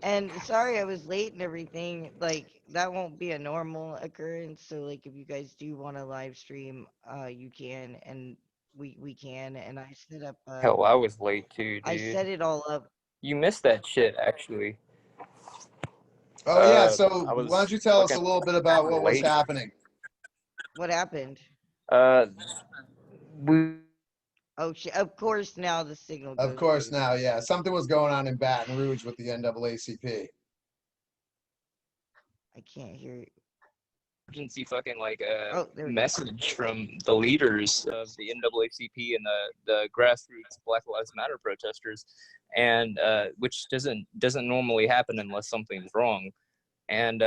And sorry I was late and everything. Like that won't be a normal occurrence. So like if you guys do want to live stream, you can, and we can. And I set up. Hell, I was late too, I dude. set it all up. You missed that shit actually. Oh yeah, I so why was don't you tell us a fucking little bit about what was late. happening? What happened? We Oh shit! Of course now the signal goes. Of course crazy. now, yeah. Something was going on in Baton Rouge with the NAACP. I can't hear you. emergency fucking like Oh, there we go. message from the leaders of the NAACP and the grassroots Black Lives Matter protesters, and which doesn't normally happen unless something's wrong. And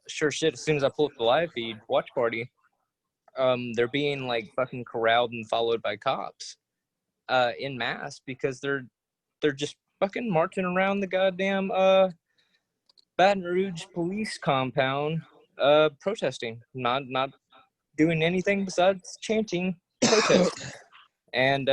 sure shit, as soon as I pull up the live feed, watch party, they're being like fucking corralled and followed by cops, in mass because they're just fucking marching around the goddamn Baton Rouge police compound, protesting, not doing anything besides chanting protest. And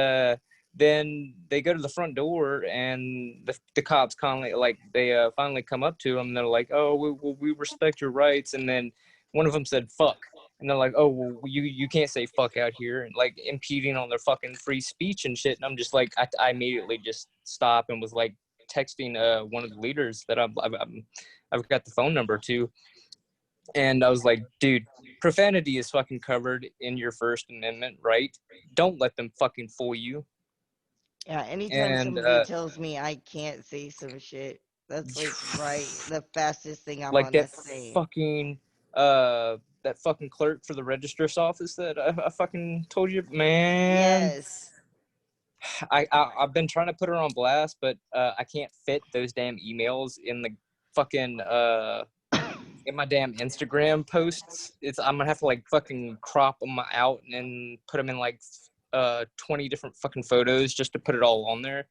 then they go to the front door, and the cops finally come up to them. And they're like, "Oh, we respect your rights." And then one of them said, "Fuck." And they're like, "Oh, well, you can't say fuck out here," and like impeding on their fucking free speech and shit. And I'm just like, I immediately just stopped and was like texting one of the leaders that I've got the phone number to, and I was like, "Dude, profanity is fucking covered in your First Amendment, right? Don't let them fucking fool you." Yeah, anytime And somebody tells me I can't say some shit, that's like the fastest thing I'm like on to say. that fucking clerk for the registrar's office that I fucking told you, man. Yes. I've been trying to put her on blast, but I can't fit those damn emails in the fucking in my damn Instagram posts. I'm gonna have to like fucking crop them out and put them in like 20 different fucking photos just to put it all on there.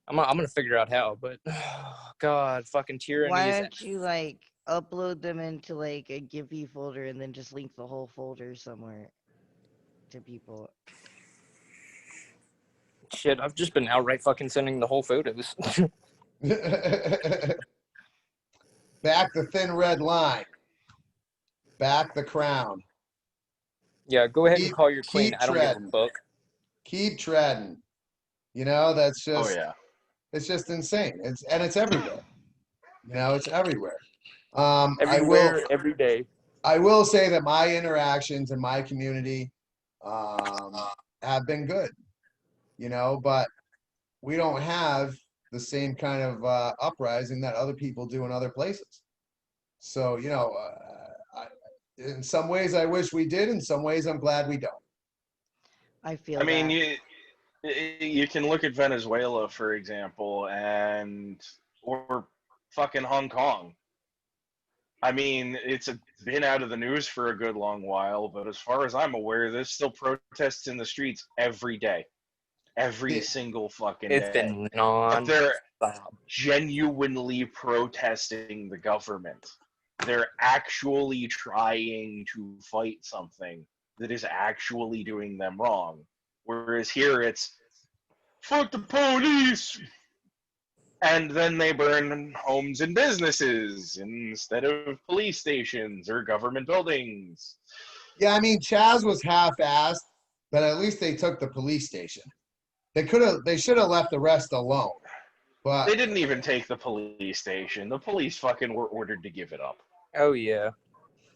I'm gonna figure out how, but God, fucking tyranny Why is. don't you like upload them into like a Giphy folder and then just link the whole folder somewhere to people? Shit, I've just been outright fucking sending the whole photos. Back the thin red line. Back the crown. Yeah, go ahead and call your queen. Keep I don't give a treading. fuck. Keep treading. You know, that's just Oh yeah. it's just insane. It's everywhere. You know, it's everywhere. Everywhere, every day. I will say that my interactions in my community have been good. You know, but we don't have the same kind of uprising that other people do in other places. So, you know, in some ways I wish we did. In some ways I'm glad we don't. I feel I mean, that. you can look at Venezuela, for example, or fucking Hong Kong. I mean, it's been out of the news for a good long while, but as far as I'm aware, there's still protests in the streets every day. Every Yeah. single fucking It's day. been But non. they're Stop. genuinely protesting the government. They're actually trying to fight something that is actually doing them wrong. Whereas here it's, fuck the police! And then they burn homes and businesses instead of police stations or government buildings. Yeah, I mean, Chaz was half-assed, but at least they took the police station. They should have left the rest alone. But They didn't even take the police station. The police fucking were ordered to give it up. Oh yeah.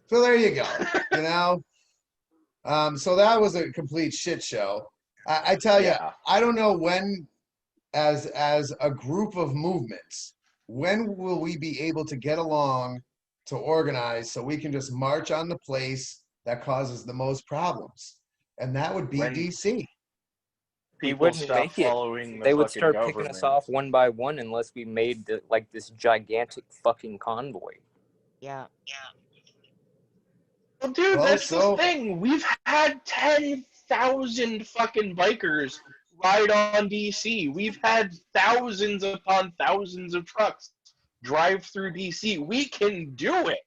so there you go. You know. So that was a complete shit show. I tell you, Yeah. I don't know when, as a group of movements, when will we be able to get along to organize so we can just march on the place that causes the most problems, and that would be When DC. We people wouldn't stop make it. following the They would fucking start picking us government. off one by one unless we made like this gigantic fucking convoy. Yeah. Well, dude, Well, that's so the thing. We've had 10,000 fucking bikers ride on DC. We've had thousands upon thousands of trucks drive through DC. We can do it.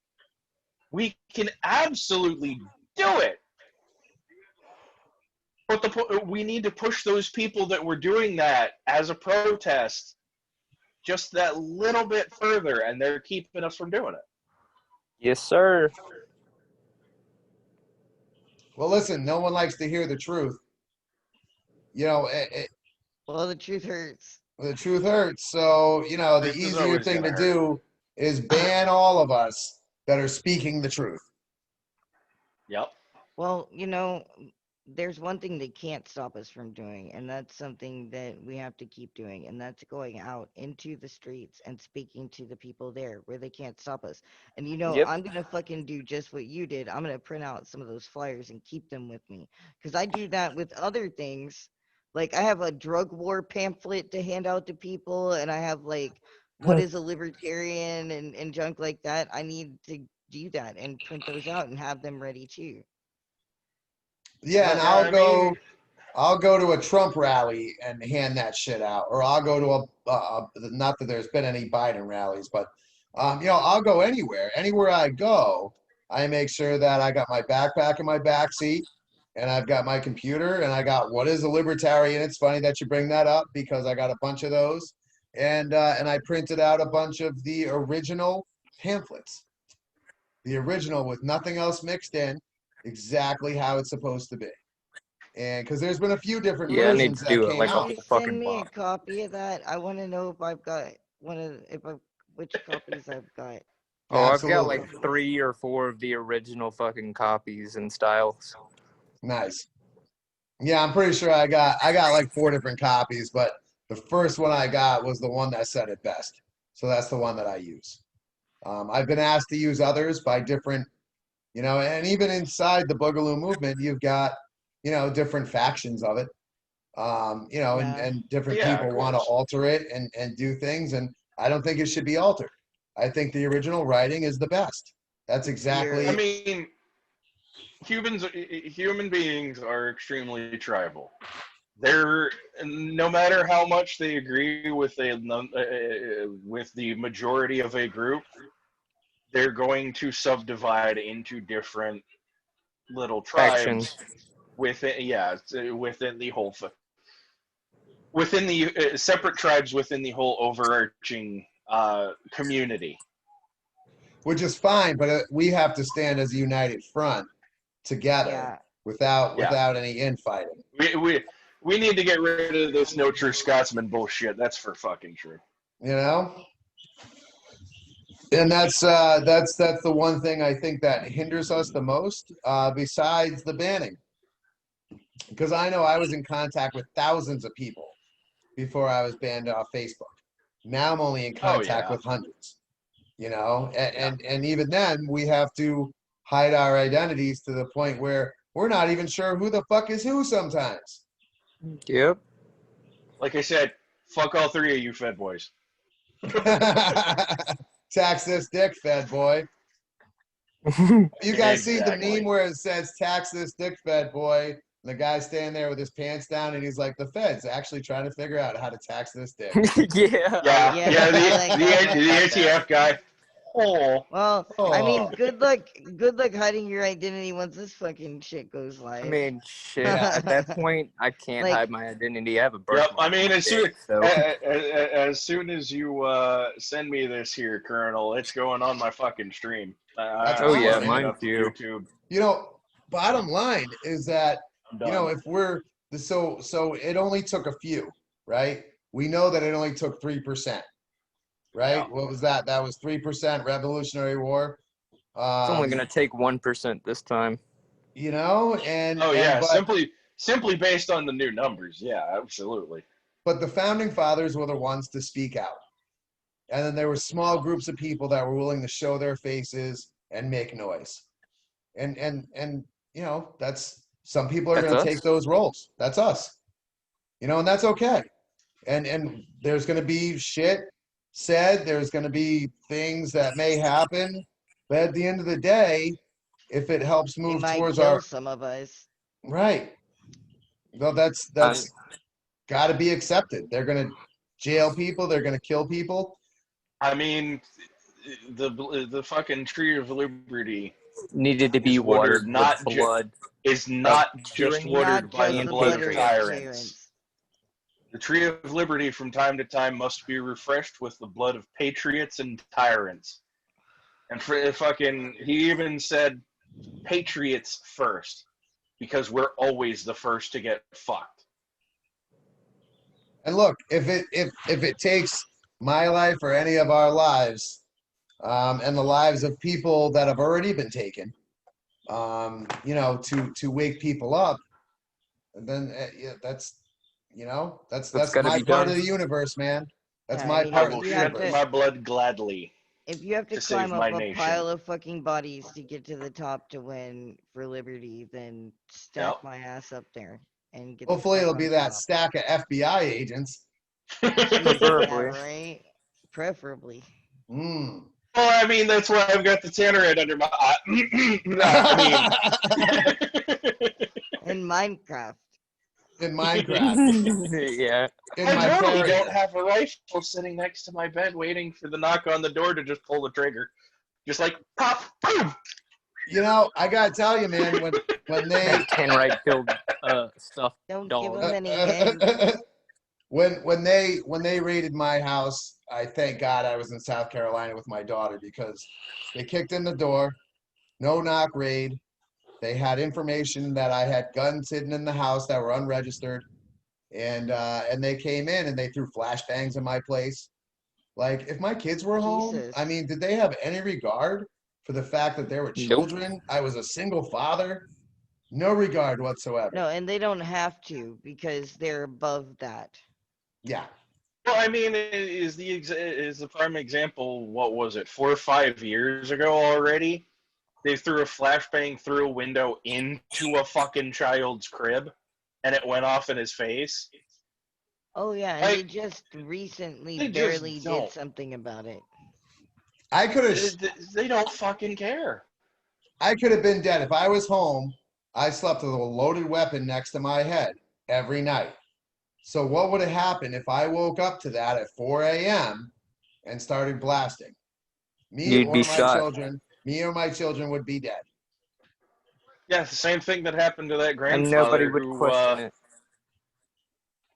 We can absolutely do it. But we need to push those people that were doing that as a protest just that little bit further, and they're keeping us from doing it. Yes, sir. well, listen, no one likes to hear the truth. You know, Well, the truth hurts. the truth hurts. So, you know, the Truth is easier always thing gonna to hurt. do is ban all of us that are speaking the truth. Yep. Well, there's one thing they can't stop us from doing, and that's something that we have to keep doing, and that's going out into the streets and speaking to the people there where they can't stop us. And Yep. I'm gonna fucking do just what you did. I'm gonna print out some of those flyers and keep them with me, because I do that with other things. Like I have a drug war pamphlet to hand out to people, and I have like what is a libertarian and junk like that. I need to do that and print those out and have them ready too. Yeah, and Yeah, I mean, I'll go to a Trump rally and hand that shit out, or I'll go to not that there's been any Biden rallies, but you know, I'll go anywhere. Anywhere I go, I make sure that I got my backpack in my back seat, and I've got my computer, and I got what is a libertarian. It's funny that you bring that up because I got a bunch of those, and I printed out a bunch of the original pamphlets, the original with nothing else mixed in, exactly how it's supposed to be. And because there's been a few different Yeah, I need versions to that do it came like a Can out. whole you send fucking me a box. copy of that? I want to know if I've got which copies I've got. Oh, I've got Absolutely. like 3 or 4 of the original fucking copies and styles. Nice. Yeah, I'm pretty sure I got like 4 different copies, but the first one I got was the one that said it best. So that's the one that I use. I've been asked to use others by different, you know, and even inside the Boogaloo movement, you've got, you know, different factions of it. You know, Yeah. and different yeah, of people want to course. alter it and do things, and I don't think it should be altered. I think the original writing is the best. That's I exactly. mean, human beings are extremely tribal. They're no matter how much they agree with the majority of a group, they're going to subdivide into different little tribes Factions. within within the whole within the separate tribes within the whole overarching community. Which is fine, but we have to stand as a united front together Yeah. Yeah, without any infighting. we need to get rid of this no true Scotsman bullshit. That's for fucking true. You know, and that's the one thing I think that hinders us the most, besides the banning. Because I know I was in contact with thousands of people before I was banned off Facebook. Now I'm only in Oh contact yeah, with hundreds. You know, yeah. and even then we have to hide our identities to the point where we're not even sure who the fuck is who sometimes. Yep. Like I said, fuck all three of you Fed boys. Tax this dick, fed boy. You guys see the Exactly. meme where it says "tax this dick, fed boy"? And the guy's standing there with his pants down, and he's like, "The Fed's actually trying to figure out how to tax this dick." Yeah. Yeah, Yeah, yeah. I like The that the, one. the Got that. ATF guy. Oh, Well, I mean, Oh, good luck hiding your identity once this fucking shit goes I live. mean, shit. yeah. At that point, I can't Like, hide my identity. I have a yep. birthmark I on mean, my as dick, soon so as you send me this here, Colonel, it's going on my fucking stream. That's oh I'm yeah, awesome. putting it mine up to too. YouTube. You know, bottom line is that, I'm you know, done. if we're so it only took a few, right? We know that it only took 3%, Yeah. right? What was that? That was 3% Revolutionary War. It's only gonna Um, take 1% this time. you know, and Oh and yeah. but Simply based on the new numbers. Yeah, absolutely. but the founding fathers were the ones to speak out. And then there were small Yep. groups of people that were willing to show their faces and make noise. And you know, that's some people are That's going to take us. those roles. That's us. You know, and that's okay. And there's going to be shit said, there's going to be things that may happen, but at the end of the day, if it helps they move might towards kill our some of us. right, well, I, that's got to be accepted. They're going to jail people, they're going to kill people. I mean, the fucking Tree of Liberty needed to be is watered watered with not blood is of not just tyranny Not watered by just the and the blood blood of of patriots. tyrants. tyrants. The Tree of Liberty from time to time must be refreshed with the blood of patriots and tyrants. And for fucking, he even said patriots first because we're always the first to get fucked. And look, if it takes my life or any of our lives, and the lives of people that have already been taken, you know, to wake people up, then yeah, that's you know, That's that's got to my be part of done. the universe, man. That's Yeah, I my mean, I part if of will the you have shed to, universe. my blood gladly if you have to to save climb up my a nation. pile of fucking bodies to get to the top to win for liberty, then stack Yep. my ass up there and get the Hopefully, fuck it'll be on that top. stack of FBI agents. Yeah, Preferably. right. Preferably. Mm. Well, I mean, that's why I've got the Tannerite under my eye. I mean, In Minecraft. In Minecraft, Yeah. in I my totally don't paradise. have a rifle sitting next to my bed waiting for the knock on the door to just pull the trigger. Just like, pop, boom! You know, I gotta tell you, man, when they That Tannerite killed stuffed Don't give dog. them any hints. when they raided my house, I thank God I was in South Carolina with my daughter because they kicked in the door, no knock raid. They had information that I had guns hidden in the house that were unregistered, and they came in and they threw flashbangs in my place. Like, if my kids were home, I Jesus. mean, did they have any regard for the fact that there were Nope. children? I was a single father. No regard whatsoever. No, and they don't have to because they're above that. Yeah. Well, I mean, is the prime example? What was it? 4 or 5 years ago already? They threw a flashbang through a window into a fucking child's crib, and it went off in his face. Oh yeah, and they Like, just recently they just barely did don't. something about it. I could have They don't fucking care. I could have been dead. If I was home, I slept with a loaded weapon next to my head every night. So what would have happened if I woke up to that at 4 a.m. and started blasting? You'd be shot. Me or my children would be dead. Yeah, it's the same thing that happened to that And nobody grandfather would who, question it.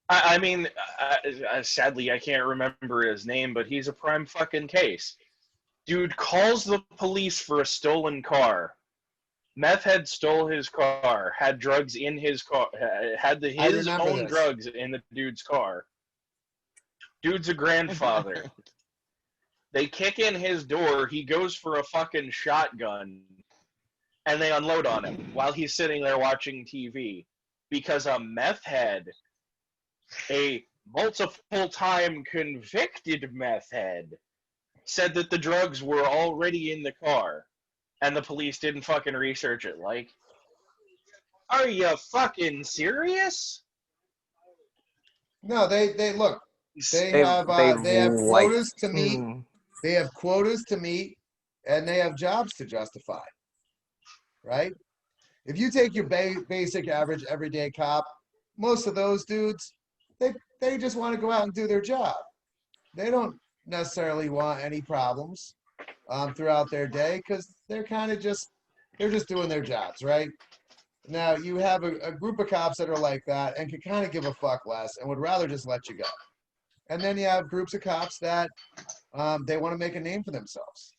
I mean, sadly, I can't remember his name, but he's a prime fucking case. Dude calls the police for a stolen car. Meth head stole his car, had drugs in his car, had I his remember own this. drugs in the dude's car. Dude's a grandfather. They kick in his door, he goes for a fucking shotgun, and they unload on him while he's sitting there watching TV. Because a meth head, a multiple time convicted meth head, said that the drugs were already in the car, and the police didn't fucking research it. Like, are you fucking serious? No, they look. They They've have like quotas to meet. They have quotas to meet, and they have jobs to justify. Right? If you take your basic, average, everyday cop, most of those dudes, they just want to go out and do their job. They don't necessarily want any problems throughout their day because they're kind of they're just doing their jobs, right? Now you have a group of cops that are like that and can kind of give a fuck less and would rather just let you go. And then you have groups of cops that they want to make a name for themselves.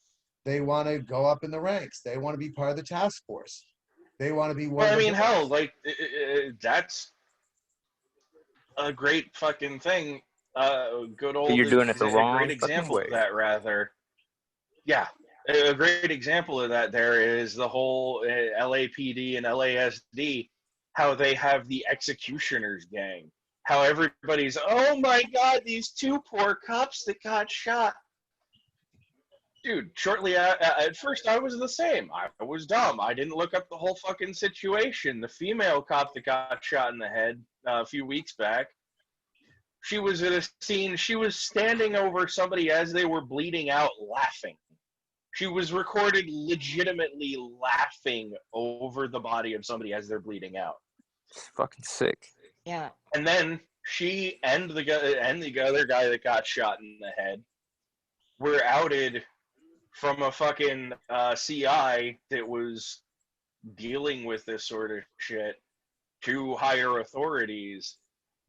They want to go up in the ranks. They want to be part of the task force. They want to be one Well, I of the mean, boys. hell, like that's a great fucking thing. Good but old, you're doing it the a great wrong fucking example of way. that, rather. Yeah, a great example of that there is the whole LAPD and LASD, how they have the executioners gang. How everybody's, oh my god, these two poor cops that got shot. Dude, shortly at first I was the same. I was dumb. I didn't look up the whole fucking situation. The female cop that got shot in the head a few weeks back, she was at a scene. She was standing over somebody as they were bleeding out, laughing. She was recorded legitimately laughing over the body of somebody as they're bleeding out. It's fucking sick. Yeah. And then she and the other guy that got shot in the head were outed from a fucking CI that was dealing with this sort of shit to higher authorities,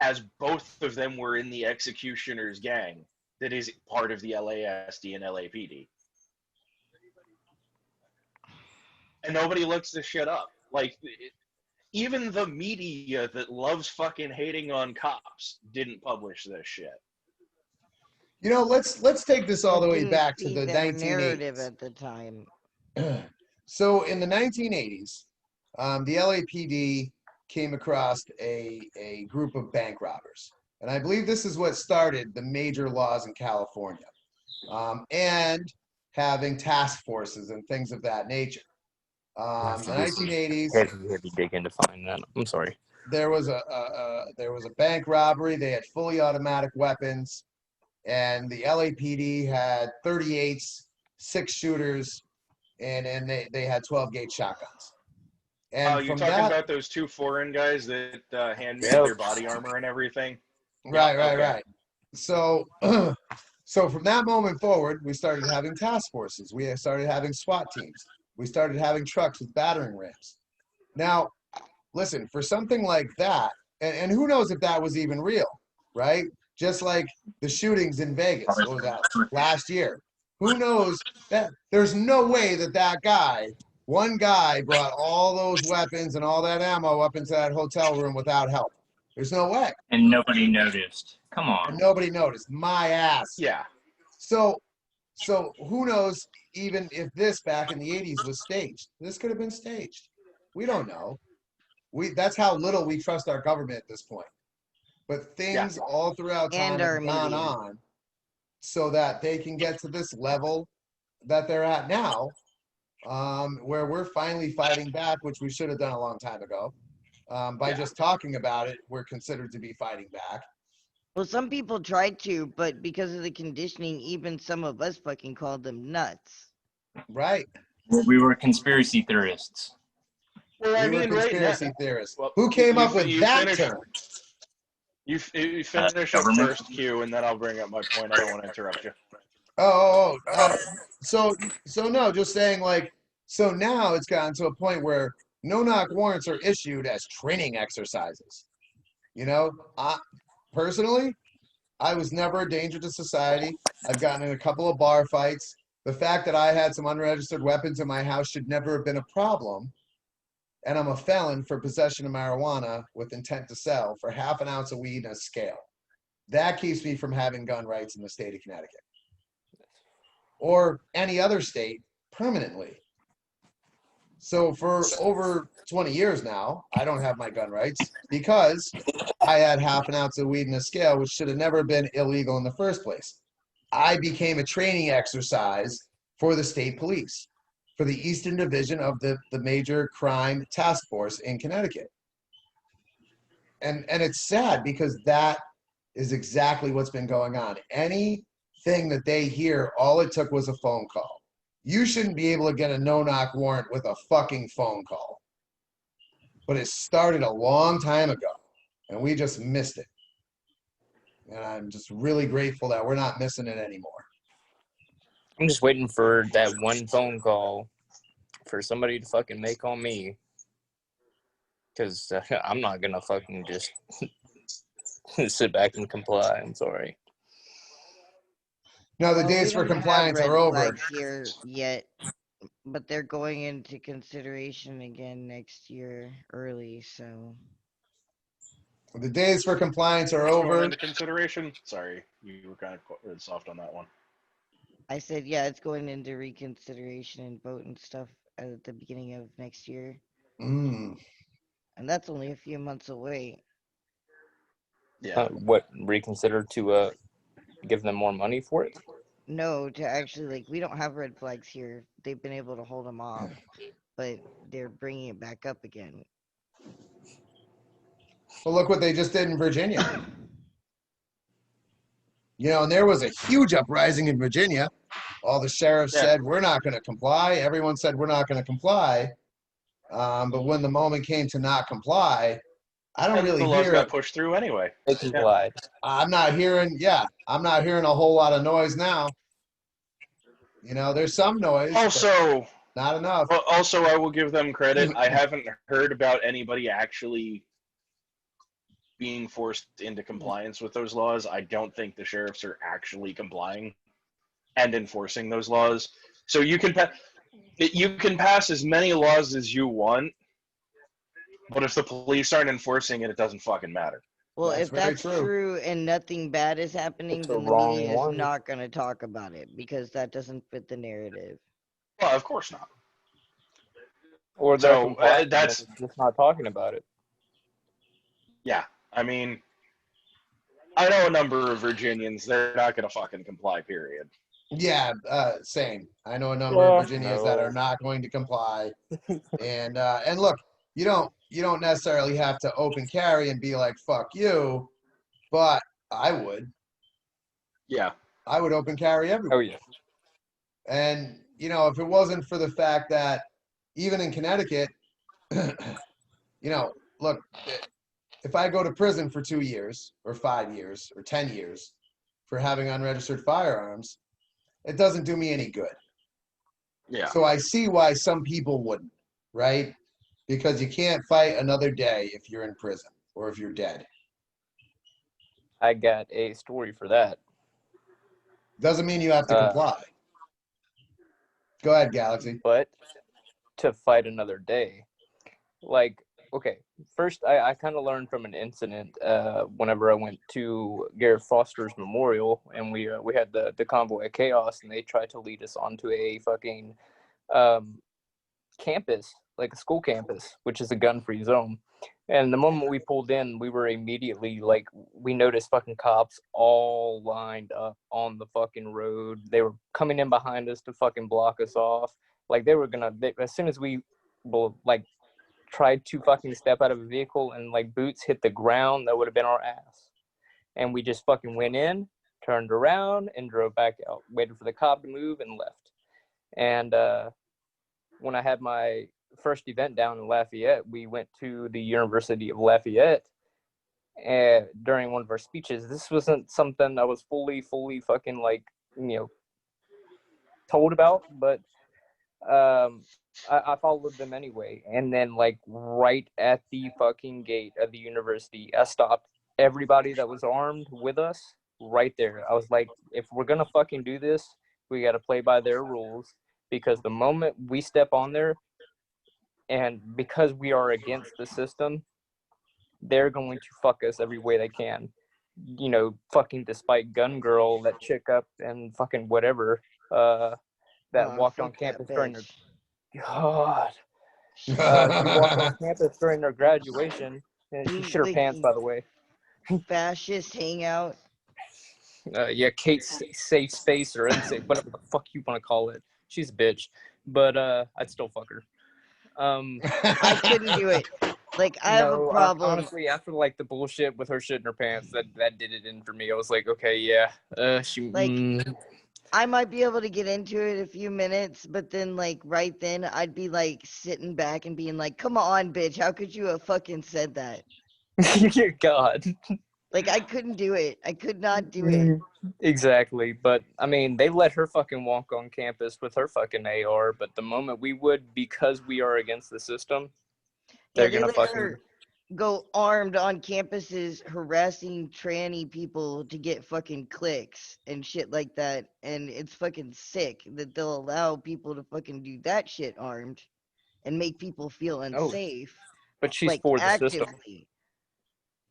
as both of them were in the executioners gang that is part of the LASD and LAPD. And nobody looks this shit up. Like, even the media that loves fucking hating on cops didn't publish this shit. You know, let's take this all the way Didn't back to feed the their narrative 1980s. at the time. So in the 1980s, the LAPD came across a group of bank robbers. And I believe this is what started the major laws in California and having task forces and things of that nature. The 1980s, Heavy digging to find that. I'm sorry. there was a bank robbery. They had fully automatic weapons, and the LAPD had 38s, 6 shooters, and they had 12-gauge shotguns. And You're from talking that, about those two foreign guys that hand me Yep. their body armor and everything? right, Yeah, okay. right. So, so from that moment forward, we started having task forces. We started having SWAT teams. We started having trucks with battering rams. Now, listen, for something like that, and who knows if that was even real, right? Just like the shootings in Vegas, what was that, last year? Who knows that there's no way that one guy brought all those weapons and all that ammo up into that hotel room without help. There's no way. And nobody noticed. Come And on. nobody noticed. My ass. Yeah. So who knows even if this back in the 80s was staged? This could have been staged. We don't know. That's how little we trust our government at this point. But things all throughout time And our have gone media. on so that they can get to this level that they're at now, where we're finally fighting back, which we should have done a long time ago. By just talking about it, we're considered to be fighting back. Well, some people tried to, but because of the conditioning, even some of us fucking called them nuts. Right. We were conspiracy theorists. Well, I We were mean, right now, conspiracy theorists. well, Who came you up with you that finish- term? You finish up Government. first, Q, and then I'll bring up my point. I don't want to interrupt you. So no, just saying like, so now it's gotten to a point where no-knock warrants are issued as training exercises. You know, personally, I was never a danger to society. I've gotten in a couple of bar fights. The fact that I had some unregistered weapons in my house should never have been a problem. And I'm a felon for possession of marijuana with intent to sell for half an ounce of weed and a scale. That keeps me from having gun rights in the state of Connecticut or any other state permanently. So for over 20 years now, I don't have my gun rights because I had half an ounce of weed and a scale, which should have never been illegal in the first place. I became a training exercise for the state police, for the Eastern Division of the Major Crime Task Force in Connecticut. And it's sad because that is exactly what's been going on. Anything that they hear, all it took was a phone call. You shouldn't be able to get a no-knock warrant with a fucking phone call. But it started a long time ago, and we just missed it. And I'm just really grateful that we're not missing it anymore. I'm just waiting for that one phone call for somebody to fucking make on me. Because I'm not going to fucking just sit back and comply. I'm sorry. No, the Well, days we for don't have compliance red are over. flags here yet, but they're going into consideration again next year early, so. The days for compliance are What's going over. into consideration? Sorry, you were kind of soft on that one. I said, yeah, it's going into reconsideration and vote and stuff at the beginning of next year. Mm. And that's only a few months away. Yeah. What, reconsider to give them more money for it? No, to actually, like, we don't have red flags here. They've been able to hold them off, but they're bringing it back up again. Well, look what they just did in Virginia. You know, and there was a huge uprising in Virginia. All the sheriffs Yeah. said, we're not going to comply. Everyone said, we're not going to comply. But when the moment came to not comply, I don't And really the laws hear, got pushed through anyway. They complied. I'm not hearing a whole lot of noise now. You know, there's some noise, but Also, not enough. also, I will give them credit. I haven't heard about anybody actually being forced into compliance with those laws. I don't think the sheriffs are actually complying and enforcing those laws. So you can pass as many laws as you want, but if the police aren't enforcing it, it doesn't fucking matter. Well, That's if very that's true. true and nothing bad is happening, It's the then the wrong media is one. not going to talk about it because that doesn't fit the narrative. Well, of course not. Or they're So complying and that's just not talking about it. yeah. I mean, I know a number of Virginians. They're not going to fucking comply. Period. Yeah, same. I know a number of Virginians that are No. not going to comply. And look, you don't necessarily have to open carry and be like, fuck you, but I would. Yeah. I would open carry everywhere. Oh, yeah. And, you know, if it wasn't for the fact that even in Connecticut, you know, look, if I go to prison for 2 years or 5 years or 10 years for having unregistered firearms, it doesn't do me any good. Yeah. So I see why some people wouldn't, right? Because you can't fight another day if you're in prison or if you're dead. I got a story for that. Doesn't mean you have to comply. Go ahead, Galaxy. But to fight another day, like, okay, first I kind of learned from an incident whenever I went to Garrett Foster's memorial, and we had the convoy of chaos, and they tried to lead us onto a fucking campus, like a school campus, which is a gun-free zone. And the moment we pulled in, we were immediately like, we noticed fucking cops all lined up on the fucking road. They were coming in behind us to fucking block us off. Like they were as soon as we like tried to fucking step out of a vehicle and like boots hit the ground, that would have been our ass. And we just fucking went in, turned around, and drove back out. Waited for the cop to move and left. And when I had my first event down in Lafayette, we went to the University of Lafayette, and during one of our speeches, this wasn't something I was fully fucking like, told about, but I followed them anyway. And then like right at the fucking gate of the university, I stopped everybody that was armed with us right there. I was like, if we're gonna fucking do this, we got to play by their rules, because the moment we step on there, and because we are against the system, they're going to fuck us every way they can. Fucking despite Gun Girl, that chick up and fucking whatever, that walked on Fuck that campus during their bitch. God. She walked on campus during their graduation, and she shit her Like, pants, by the way. fascist hangout. Yeah, Kate's safe space or unsafe, whatever the fuck you want to call it. She's a bitch, but I'd still fuck her. I couldn't do it. Like, I have a No, problem. honestly, after like the bullshit with her shit in her pants, that did it in for me. I was like, okay, yeah, she. Like, I might be able to get into it a few minutes, but then, like, right then, I'd be like sitting back and being like, "Come on, bitch! How could you have fucking said that?" God. Like, I couldn't do it. I could not do it. Exactly, but I mean, they let her fucking walk on campus with her fucking AR. But the moment we would, because we are against the system, Yeah, they're they gonna let fucking. her go armed on campuses harassing tranny people to get fucking clicks and shit like that. And it's fucking sick that they'll allow people to fucking do that shit armed and make people feel Oh, unsafe, but she's like for the system. actively.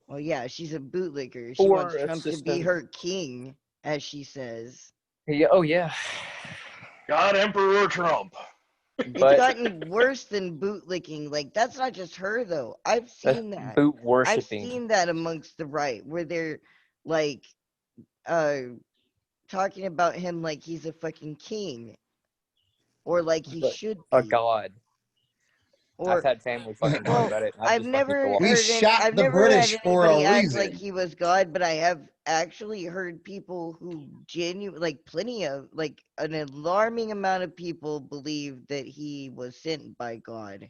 Well, yeah, she's a bootlicker. She For wants a Trump to be system. her king, as she says. Yeah. Oh yeah. God, Emperor Trump. It's But gotten worse than bootlicking. Like, that's not just her, though. I've seen that. boot I've worshiping. seen that amongst the right, where they're like, uh, talking about him like he's a fucking king, or like he But should a be, god. I've or had family fucking talk well, about it. And I've I've just let it never go off. We heard any, shot I've the never had British for anybody a act like reason. he was God, but I have actually heard people who like plenty of, like an alarming amount of people believe that he was sent by God.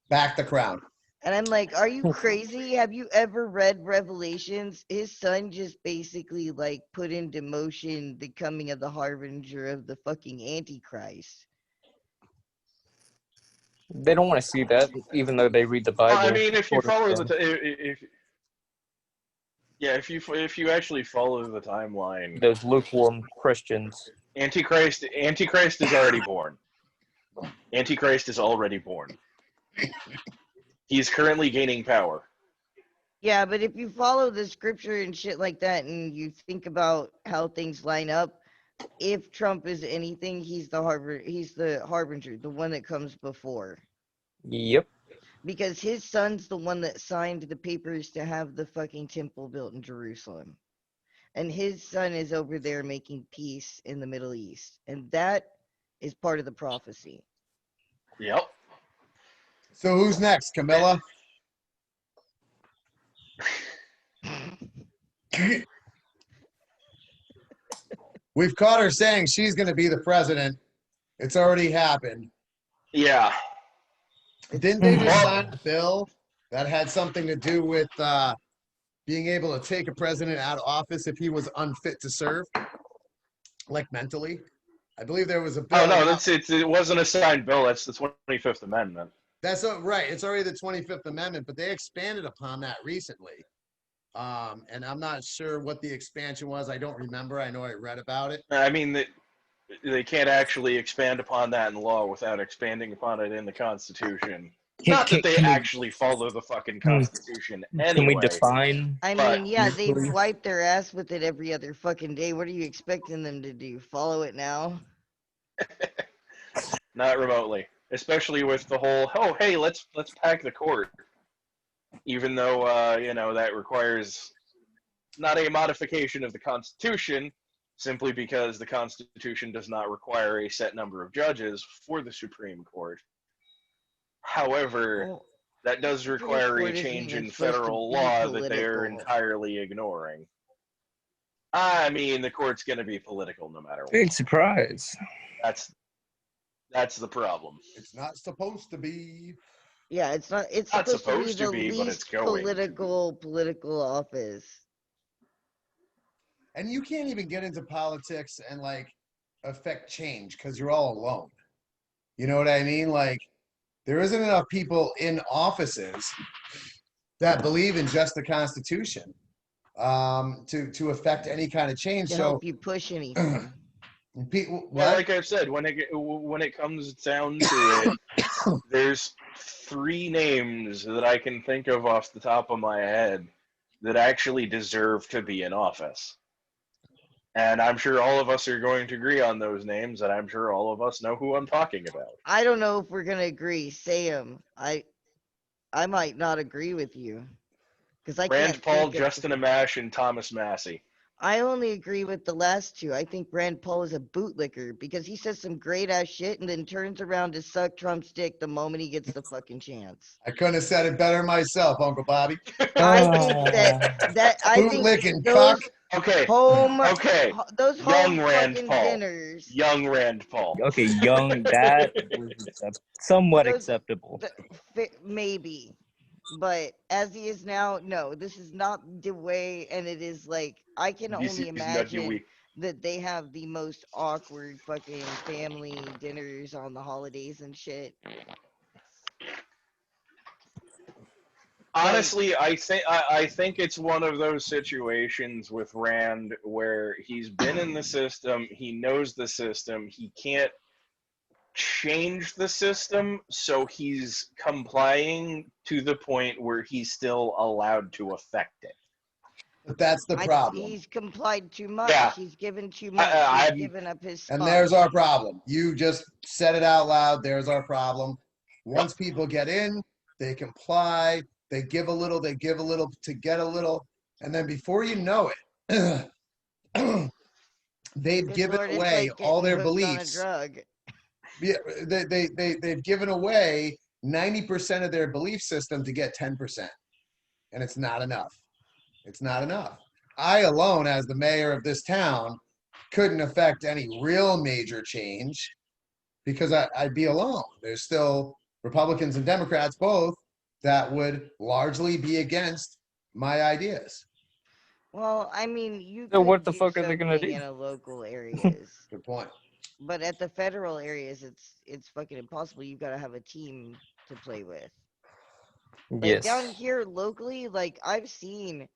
Back the crowd. And I'm like, are you crazy? Have you ever read Revelations? His son just basically like put into motion the coming of the harbinger of the fucking Antichrist. They don't want to see that, even though they read the Well, I Bible. mean, if you Sort of follow thing. if you actually follow the timeline, Those lukewarm Christians. Antichrist is already born. Antichrist is already born. He's currently gaining power. Yeah, but if you follow the scripture and shit like that and you think about how things line up, if Trump is anything, he's the harbinger, the one that comes before. Yep. Because his son's the one that signed the papers to have the fucking temple built in Jerusalem. And his son is over there making peace in the Middle East. And that is part of the prophecy. Yep. So who's next, Camilla? We've caught her saying she's going to be the president. It's already happened. Yeah. Didn't they just Well, sign a bill that had something to do with being able to take a president out of office if he was unfit to serve, like mentally? I believe there was a bill. oh no, it wasn't a signed bill. That's the 25th Amendment. That's right. It's already the 25th Amendment, but they expanded upon that recently. And I'm not sure what the expansion was. I don't remember. I know I read about it. I mean, they can't actually expand upon that in law without expanding upon it in the Constitution. Not that they Can actually follow the fucking Constitution we anyway. define? I But mean, yeah, they Usually- wipe their ass with it every other fucking day. What are you expecting them to do? Follow it now? not remotely, especially with the whole hey, let's pack the court, even though that requires not a modification of the Constitution, simply because the Constitution does not require a set number of judges for the Supreme Court. However, Well, that does Supreme require a Court isn't change even in supposed to federal be law that they are political. entirely ignoring. I mean, the court's going to be political no matter what. Big surprise. That's the problem. It's not supposed to be. Yeah, it's not. It's Not supposed to be the but it's least going political office. And you can't even get into politics and like affect change because you're all alone. You know what I mean? Like there isn't enough people in offices that believe in just the Constitution to affect any kind of change. To So help you push anything. people, Yeah, what? like I've said, when it comes down to it, there's 3 names that I can think of off the top of my head that actually deserve to be in office. And I'm sure all of us are going to agree on those names, and I'm sure all of us know who I'm talking about. I don't know if we're gonna agree. Say them. I might not agree with you because I Rand can't Paul, think of Justin 3. Amash, and Thomas Massey. I only agree with the last two. I think Rand Paul is a bootlicker because he says some great ass shit and then turns around to suck Trump's dick the moment he gets the fucking chance. I couldn't have said it better myself, Uncle Bobby. I think I Boot think licking cuck. those Okay, home okay. those Young home Rand fucking Paul. dinners. Young Rand Paul. Okay, young. That was somewhat Those acceptable. maybe. But as he is now, no, this is not the way, and it is like I can This only is not the imagine way. that they have the most awkward fucking family dinners on the holidays and shit. Like, Honestly, I think it's one of those situations with Rand where he's been in the system, he knows the system, he can't change the system, so he's complying to the point where he's still allowed to affect it. But that's the problem. he's complied too much. Yeah, He's given too I, much. He's I'm given up his And spot. there's our problem. You just said it out loud. There's our problem. Once people get in, they comply, they give a little to get a little. And then before you know it, they've Good given lord, it's away like all getting their hooked on a beliefs. drug. Yeah, they've given away 90% of their belief system to get 10%. And it's not enough. It's not enough. I alone, as the mayor of this town, couldn't affect any real major change because I'd be alone. There's still Republicans and Democrats both that would largely be against my ideas. Well, I mean, you So could what the do fuck are they gonna something do? in a local areas. Good point. But at the federal areas, it's fucking impossible. You've got to have a team to play with. Like down Yes. here locally, like I've seen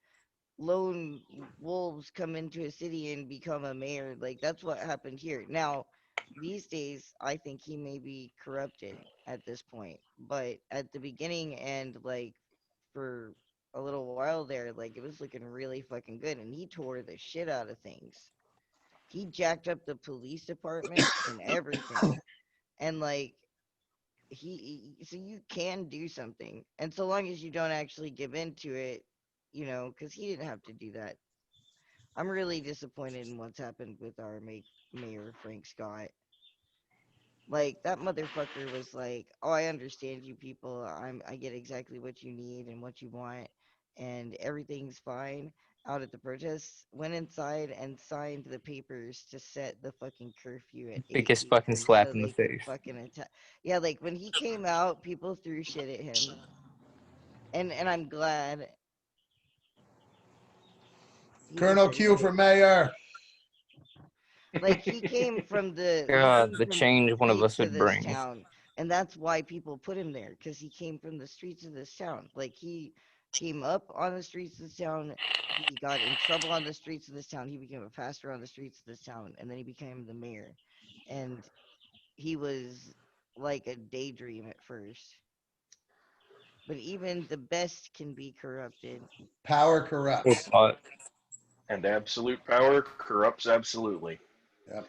lone wolves come into a city and become a mayor. Like that's what happened here. Now, these days, I think he may be corrupted at this point. But at the beginning and like for a little while there, like it was looking really fucking good, and he tore the shit out of things. He jacked up the police department and everything. And like so you can do something, and so long as you don't actually give into it, because he didn't have to do that. I'm really disappointed in what's happened with our mayor Frank Scott. Like that motherfucker was like, "Oh, I understand you people. I get exactly what you need and what you want, and everything's fine." Out at the protests, went inside and signed the papers to set the fucking curfew at Biggest 8 fucking p.m. slap so in the they could face. fucking attack. Yeah, like when he came out, people threw shit at him, and I'm glad he Colonel Q deserved for it. mayor. Like he God, came the from the change one of us streets of would this bring. town, and that's why people put him there, because he came from the streets of this town. Like he came up on the streets of this town, he got in trouble on the streets of this town, he became a pastor on the streets of this town, and then he became the mayor. And he was like a daydream at first, but even the best can be corrupted. Power Hey, corrupts. Pot. and absolute power corrupts absolutely. Yep.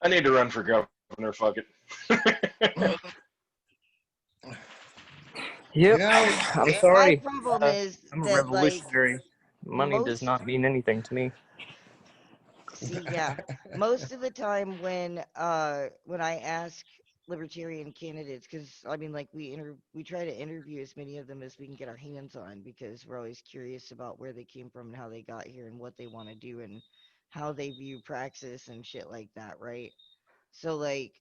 I need to run for governor. Fuck it. You Yep. know, I'm My sorry. problem is I'm a that like revolutionary. Money does most not mean anything to me. See, yeah. Most of the time when I ask libertarian candidates, because I mean like we try to interview as many of them as we can get our hands on, because we're always curious about where they came from and how they got here and what they want to do and how they view praxis and shit like that, right? So like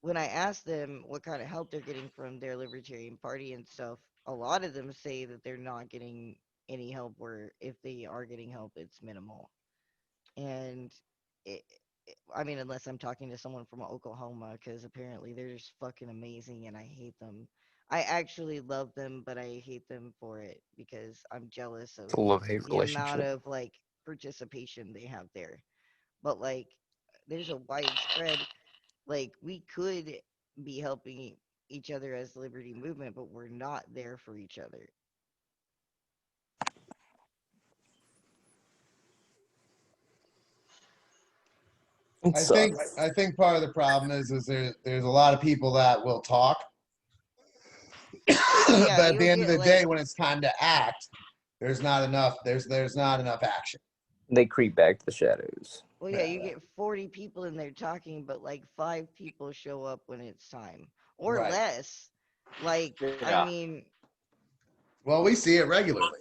when I ask them what kind of help they're getting from their libertarian party and stuff, a lot of them say that they're not getting any help, or if they are getting help, it's minimal. And it, I mean, unless I'm talking to someone from Oklahoma, because apparently they're just fucking amazing and I hate them. I actually love them, but I hate them for it because I'm jealous It's of a love-hate the amount relationship. of like participation they have there. But like, there's a widespread, like, we could be helping each other as the liberty movement, but we're not there for each other. It I think sucks. I think part of the problem is there's a lot of people that will talk, Yeah, but at the you'll end of get the like day, when it's time to act, there's not enough. There's not enough action. They creep back to the shadows. Well, yeah, you get 40 people in there talking, but like 5 people show up when it's time, or Right. less. Like, I Yeah. mean, Well, we see it regularly,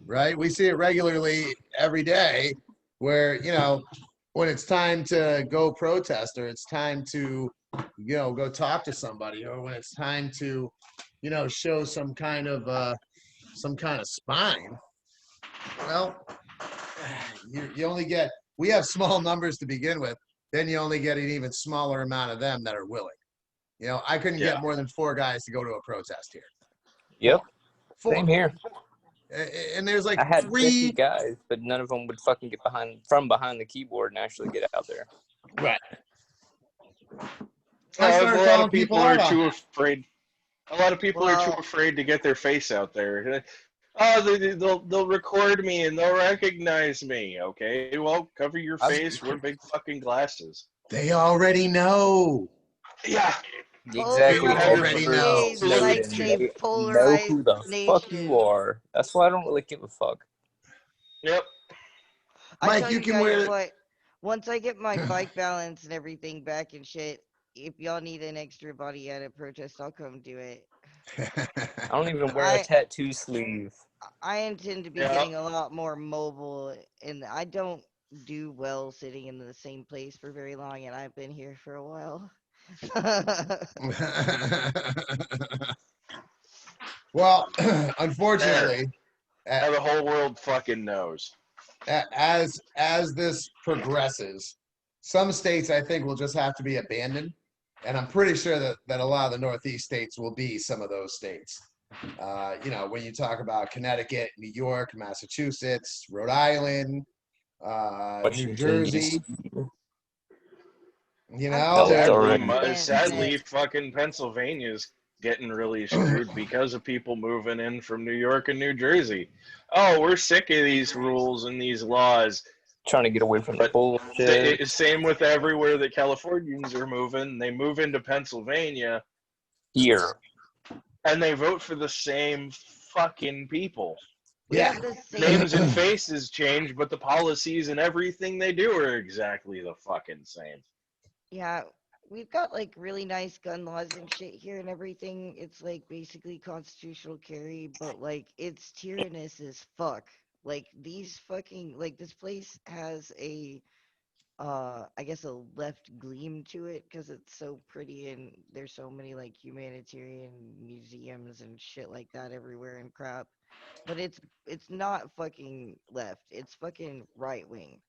right? We see it regularly every day where, when it's time to go protest or it's time to, go talk to somebody or when it's time to, show some kind of spine. Well, you only get, we have small numbers to begin with. Then you only get an even smaller amount of them that are willing. I couldn't Yeah. get more than 4 guys to go to a protest here. Yep. Four. Same here. And there's like I had 50 three. guys, but none of them would fucking get behind the keyboard and actually get out there. Right. I A started lot calling of people people are out on too that. afraid. A lot of people are too well, afraid to get their face out there. Oh, they'll record me and they'll recognize me. Okay, well, cover your face, wear big fucking glasses. They already know. Yeah, They you Exactly. have All your the already birds know. today's so like notice. a They know polarized who the fuck you nation. are. That's why I don't really give a fuck. yep. I Mike, tell you you can guys wear. what, once I get my bike balance and everything back and shit, if y'all need an extra body at a protest, I'll come do it. I don't even wear a I tattoo sleeve. I intend to be Yeah. getting a lot more mobile, and I don't do well sitting in the same place for very long, and I've been here for a while. Well, There. unfortunately, Now the whole world fucking knows. as this progresses, some states I think will just have to be abandoned, and I'm pretty sure that a lot of the Northeast states will be some of those states. When you talk about Connecticut, New York, Massachusetts, Rhode Island, New Washington, Jersey, D.C. I'm Hell, pretty it's Sadly, already. confident that sadly, fucking Pennsylvania's getting really screwed because of people moving in from New York and New Jersey. Oh, we're sick of these rules and these laws. Trying to get away from the But bullshit. same with everywhere that Californians are moving. They move into Pennsylvania Here. and they vote for the same fucking people. we yeah. have the same. Names and faces change, but the policies and everything they do are exactly the fucking same. Yeah, we've got like really nice gun laws and shit here and everything. It's like basically constitutional carry, but like it's tyrannous as fuck. Like these fucking like this place has a I guess a left gleam to it because it's so pretty and there's so many like humanitarian museums and shit like that everywhere and crap. But it's not fucking left. It's fucking right wing.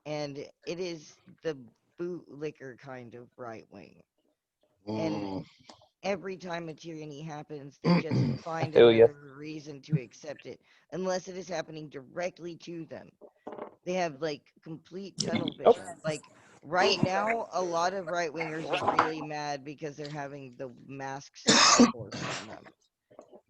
And it is the bootlicker kind of right wing. And Mm. every time a tyranny happens, they just I find feel you. another reason to accept it, unless it is happening directly to them. They have like complete tunnel Nope. vision. Like right now, a lot of right wingers are really mad because they're having the mask system forced on them.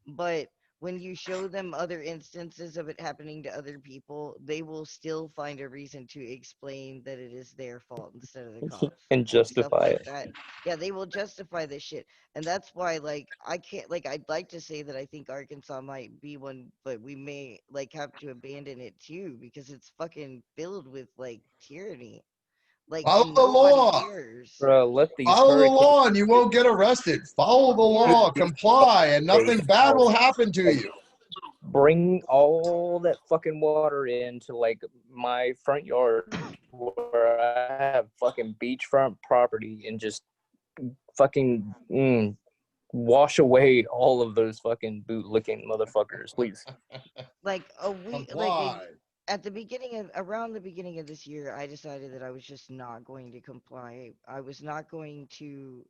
But when you show them other instances of it happening to other people, they will still find a reason to explain that it is their fault instead of the cops And and stuff justify like it. that. Yeah, they will justify this shit. And that's why like I can't like I'd like to say that I think Arkansas might be one, but we may like have to abandon it too because it's fucking filled with like tyranny. Like Follow and the nobody law. cares. Bro, let these Follow the hurricanes. law, and you won't get arrested. Follow the Yeah. law. Comply, and nothing bad will happen to you. Bring all that fucking water into like my front yard where I have fucking beachfront property and just fucking wash away all of those fucking boot licking motherfuckers, please. Like a week like Comply. at the beginning of around the beginning of this year, I decided that I was just not going to comply. I was not going to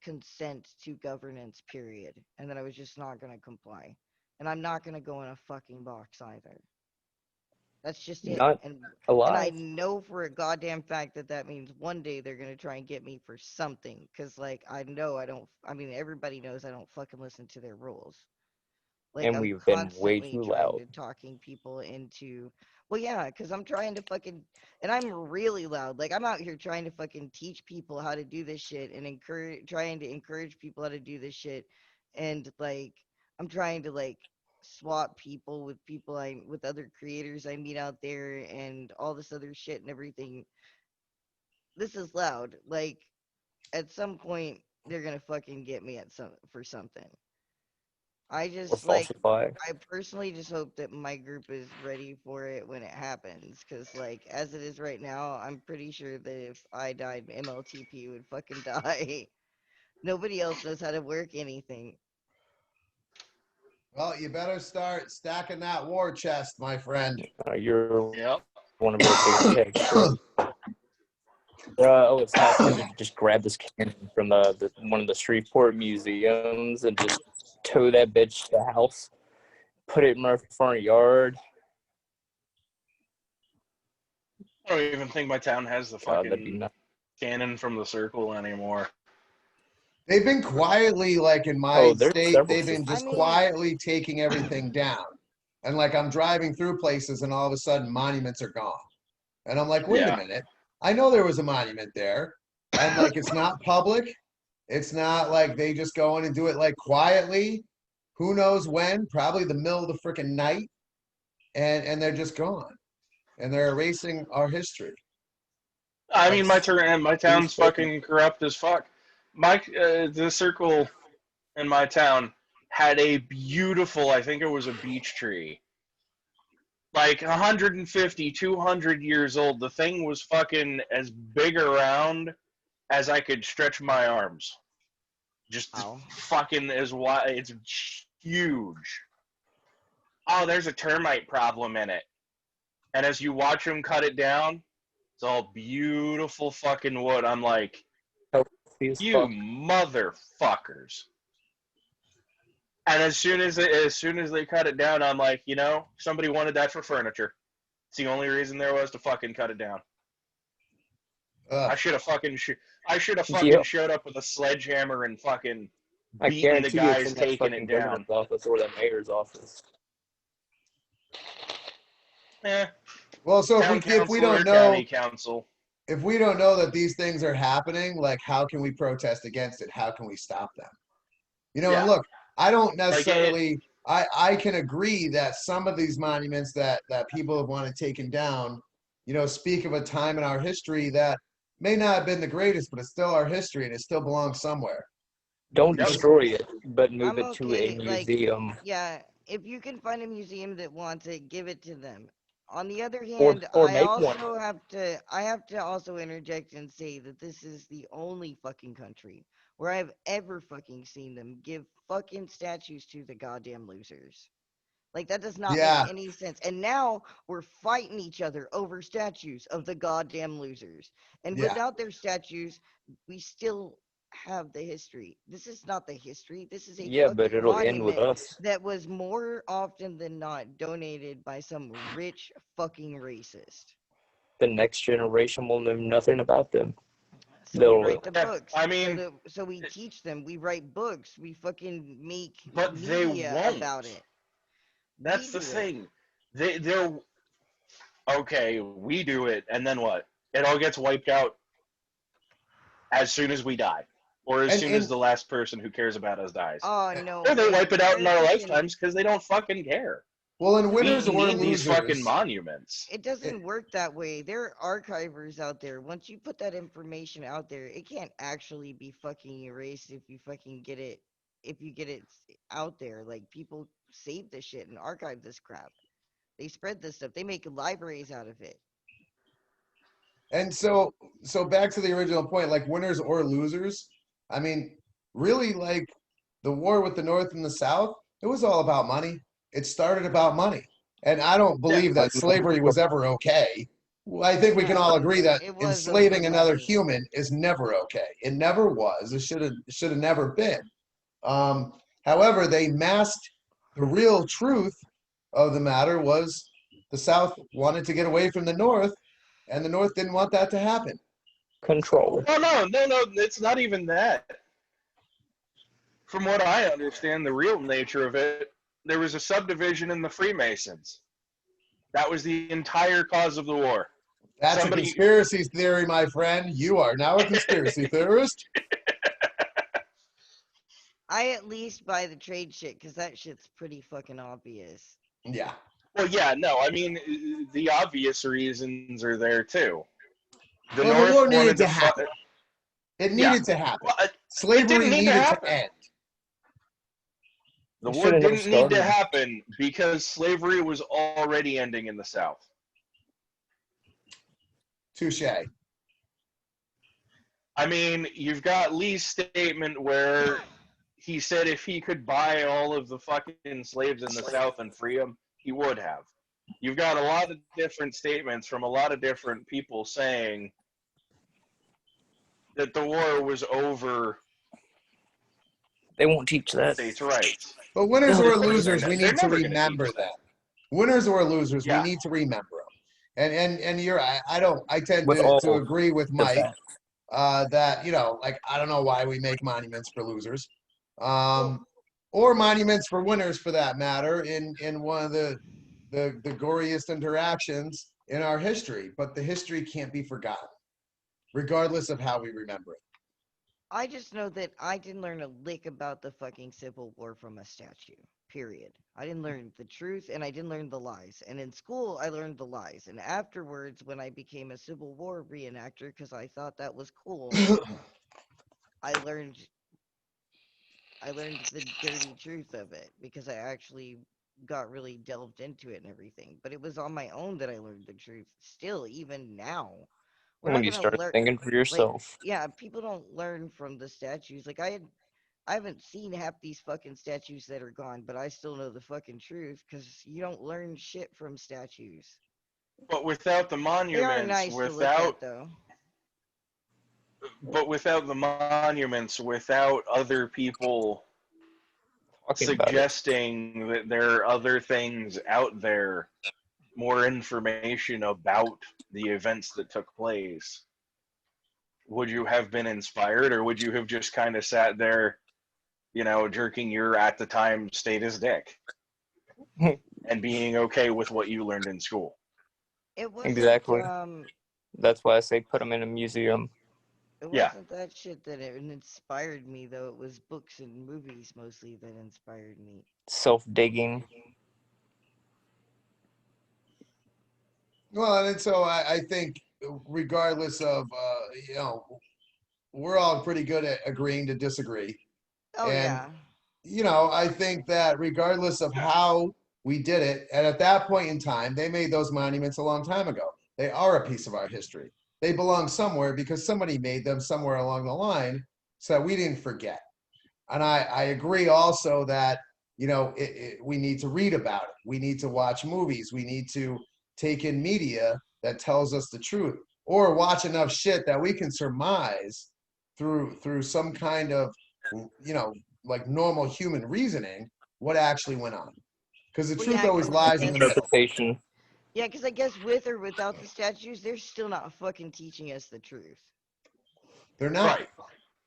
consent to governance, period. And then I was just not going to comply. And I'm not going to go in a fucking box either. That's just it. Not And I alive. know for a goddamn fact that that means one day they're going to try and get me for something cuz like I know I don't I mean everybody knows I don't fucking listen to their rules. Like And I'm we've been way constantly too trying loud. to talking people into well yeah, because I'm trying to fucking and I'm really loud. Like I'm out here trying to fucking teach people how to do this shit and encourage trying to encourage people how to do this shit and like I'm trying to like swap people with other creators I meet out there and all this other shit and everything. This is loud. Like at some point they're gonna fucking get me for something. I Or just like falsify. I personally just hope that my group is ready for it when it happens. Cause like as it is right now, I'm pretty sure that if I died, MLTP would fucking die. Nobody else knows how to work anything. Well, you better start stacking that war chest, my friend. You're Yep. one of our big techs, bro. I always have to just grab this cannon from one of the Shreveport museums and just tow that bitch to the house, put it in my front yard. I don't even think my town has the God, that'd be fucking nice. cannon from the circle anymore. They've been quietly, like in my Oh, there's state, several. they've been I just mean, quietly taking everything down. And like I'm driving through places and all of a sudden monuments are gone. And I'm like, wait a Yeah. minute. I know there was a monument there. And like it's not public. It's not like they just go in and do it like quietly. Who knows when? Probably the middle of the freaking night. And they're just gone. And they're erasing our history. I Like mean, my town's fucking corrupt as fuck. The circle in my town had a beautiful, I think it was a beech tree, like 150, 200 years old. The thing was fucking as big around as I could stretch my arms. Just wow. fucking as wide. It's huge. Oh, there's a termite problem in it. And as you watch them cut it down, it's all beautiful fucking wood. I'm like, Healthy as you fuck. motherfuckers. And as soon as they cut it down, I'm like, somebody wanted that for furniture. It's the only reason there was to fucking cut it down. ugh. I should have fucking Yep. showed up with a sledgehammer and fucking I beaten the guarantee it's guys in that taking fucking it down. governor's office or that mayor's office. Well, so Town if we council or don't know county council. if we don't know that these things are happening, like how can we protest against it? How can we stop them? And Yeah. look, I don't Like it, necessarily I can agree that some of these monuments that people have wanted taken down, speak of a time in our history that may not have been the greatest, but it's still our history and it still belongs somewhere. Don't Yep. destroy it, but move I'm it to a okay. Like, museum yeah, if you can find a museum that wants it, give it to them. On the other or hand, or make one. I have to also interject and say that this is the only fucking country where I've ever fucking seen them give fucking statues to the goddamn losers. Like that does not make Yeah, any sense. And now we're fighting each other over statues of the goddamn losers. And yeah. without their statues, we still have the history. This is not the history. This is a Yeah, but fucking it'll end with monument us. that was more often than not donated by some rich fucking racist. The next generation will know nothing about them. So we They'll write the Yeah, books. I mean, So we teach them. We write books. We fucking make but they media won't. about it. We That's the do it. thing. They're okay. We do it, and then what? It all gets wiped out as soon as we die, or as And soon as and the last person who cares about us dies. Oh no, Or they wipe it out in they're our fucking. lifetimes because they don't fucking care. well, in We winners or need these fucking losers, monuments. It doesn't work that way. There are archivers out there. Once you put that information out there, it can't actually be fucking erased if you fucking get it. If you get it out there, like people save this shit and archive this crap. They spread this stuff. They make libraries out of it. and so back to the original point, like winners or losers. I mean, really, like the war with the North and the South, it was all about money. It started about money, and I don't Yeah. believe that slavery was ever okay. I think we can all No, agree that it was over enslaving another money. human is never okay. It never was. It should have never been. Um, However, they masked the real truth of the matter was the South wanted to get away from the North, and the North didn't want that to happen. control. So Oh no, it's not even that. From what I understand, the real nature of it, there was a subdivision in the Freemasons. That was the entire cause of the war. that's a Somebody, conspiracy theory, my friend. You are now a conspiracy theorist. I at least buy the trade shit because that shit's pretty fucking obvious. Yeah. Well, yeah, no, I mean, the obvious reasons are there too. The Well, the North war needed wanted to to happen. It yeah. needed to happen. Well, it Slavery didn't need to needed to happen. end. The It war should have never didn't need to started. happen because slavery was already ending in the South. Touche. I mean, you've got Lee's statement where he said if he could buy all of the fucking slaves in the South and free them, he would have. You've got a lot of different statements from a lot of different people saying that the war was over They won't teach that. states' rights. But winners or Of course, losers, we they're need to never going to remember teach that. Winners or losers, we Yeah. need to remember them. And you're I tend With to all agree with the Mike facts. that like I don't know why we make monuments for losers, or monuments for winners for that matter in one of the goriest interactions in our history. But the history can't be forgotten, regardless of how we remember it. I just know that I didn't learn a lick about the fucking Civil War from a statue. Period. I didn't learn the truth and I didn't learn the lies. And in school, I learned the lies. And afterwards, when I became a Civil War reenactor because I thought that was cool, I learned the dirty truth of it because I actually got really delved into it and everything. But it was on my own that I learned the truth. Still, even now, we're When not you gonna start learn. thinking for Like, yourself. yeah, people don't learn from the statues. Like I haven't seen half these fucking statues that are gone, but I still know the fucking truth because you don't learn shit from statues. But without the They are monuments, nice to look at, though. without other people Talking about it. suggesting that there are other things out there, more information about the events that took place, would you have been inspired or would you have just kind of sat there, jerking your at the time status dick and being okay with what you learned in school? It wasn't Exactly. That's why I say put them in a museum. it Yeah. wasn't that shit that it inspired me though. It was books and movies mostly that inspired me. Self-digging. Well, and so I think regardless of we're all pretty good at agreeing to disagree. Oh And yeah. I think that regardless of how we did it, and at that point in time, they made those monuments a long time ago. They are a piece of our history. They belong somewhere because somebody made them somewhere along the line so that we didn't forget. And I agree also that, we need to read about it. We need to watch movies. We need to take in media that tells us the truth or watch enough shit that we can surmise through some kind of, like normal human reasoning, what actually went on. Because the Well, truth yeah, always 'cause I lies in the guess middle. Interpretation. yeah, because I guess with or without the statues, they're still not fucking teaching us the truth. They're not. Right.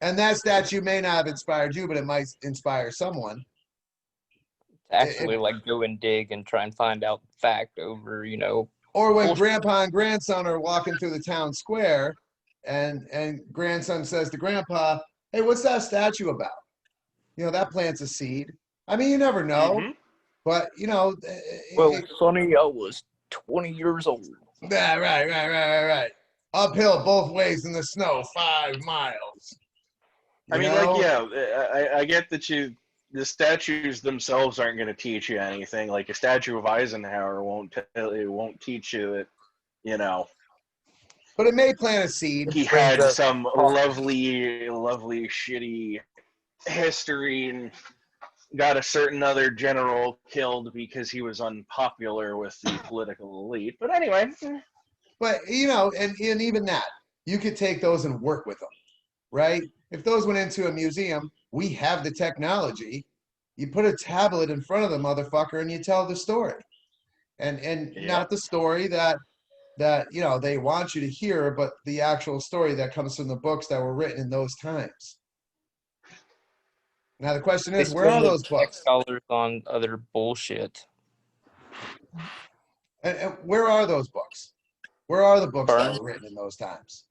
And that statue may not have inspired you, but it might inspire someone. To actually like go and dig and try and find out fact over, Or when bullshit. grandpa and grandson are walking through the town square and grandson says to grandpa, "Hey, what's that statue about?" That plants a seed. I mean, you never know, Mm-hmm. but Well, Sonny, I was 20 years old. yeah, right. Uphill both ways in the snow, 5 miles. I mean, like, yeah, I get that the statues themselves aren't going to teach you anything. Like a statue of Eisenhower won't teach you that, But it may plant a seed. he Brings had up some lovely, lovely, shitty history and got a certain other general killed because he was unpopular with the political elite. But anyway, But and even that, you could take those and work with them, right? If those went into a museum, we have the technology. You put a tablet in front of the motherfucker and you tell the story. And yeah. not the story that they want you to hear, but the actual story that comes from the books that were written in those times. Now the question They is, where are spend those X books? dollars on other bullshit. And where are those books? Where are the books that Burned, were written in those times?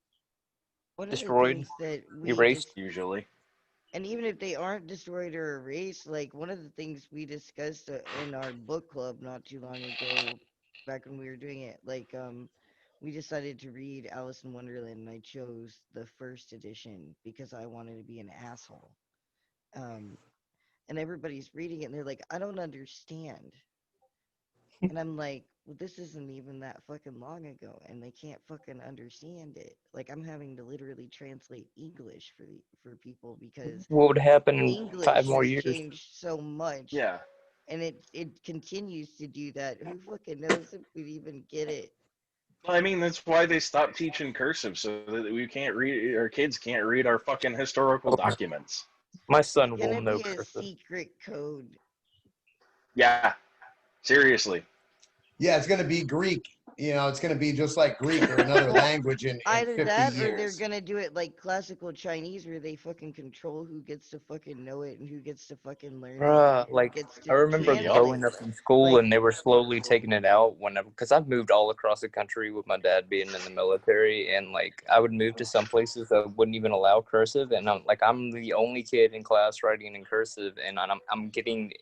What are the destroyed, things that we erased. just Usually. And even if they aren't destroyed or erased, like one of the things we discussed in our book club not too long ago, back when we were doing it, like we decided to read Alice in Wonderland, and I chose the first edition because I wanted to be an asshole. Um, and everybody's reading it, and they're like, "I don't understand," and I'm like, "Well, this isn't even that fucking long ago, and they can't fucking understand it. Like I'm having to literally translate English for people because." What would happen in 5 English more has years? changed so much, Yeah. and it continues to do that. Who fucking knows if we'd even get it? I mean, that's why they stopped teaching cursive so that we can't read, our kids can't read our fucking historical Oh, documents. my It's son will gonna know be a cursive. secret code. Yeah, seriously. Yeah, it's going to be Greek. You know, it's going to be just like Greek or another Well, language in either 50 that or they're years. gonna do it like classical Chinese where they fucking control who gets to fucking know it and who gets to fucking learn it and who Like gets I to remember Yup. growing translate. up in school Like, and they were slowly taking it out whenever, because I've moved all across the country with my dad being in the military, and like I would move to some places that wouldn't even allow cursive, and I'm the only kid in class writing in cursive, and I'm getting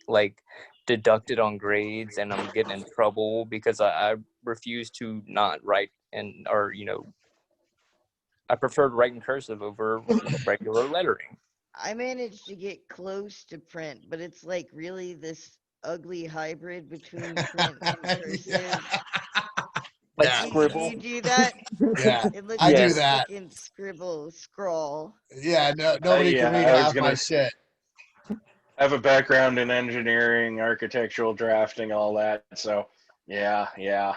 like deducted on grades, and I'm getting in trouble because I refuse to not write and or I preferred writing cursive over regular lettering. I managed to get close to print, but it's like really this ugly hybrid between print and Yeah. cursive. Like Yeah. Do scribble. you do that? Yeah. It looks I like do a Yes. that. fucking scribble scrawl. Yeah. No, nobody can Yeah, read I was half gonna my shit. have a background in engineering, architectural drafting, all that. So, yeah, yeah.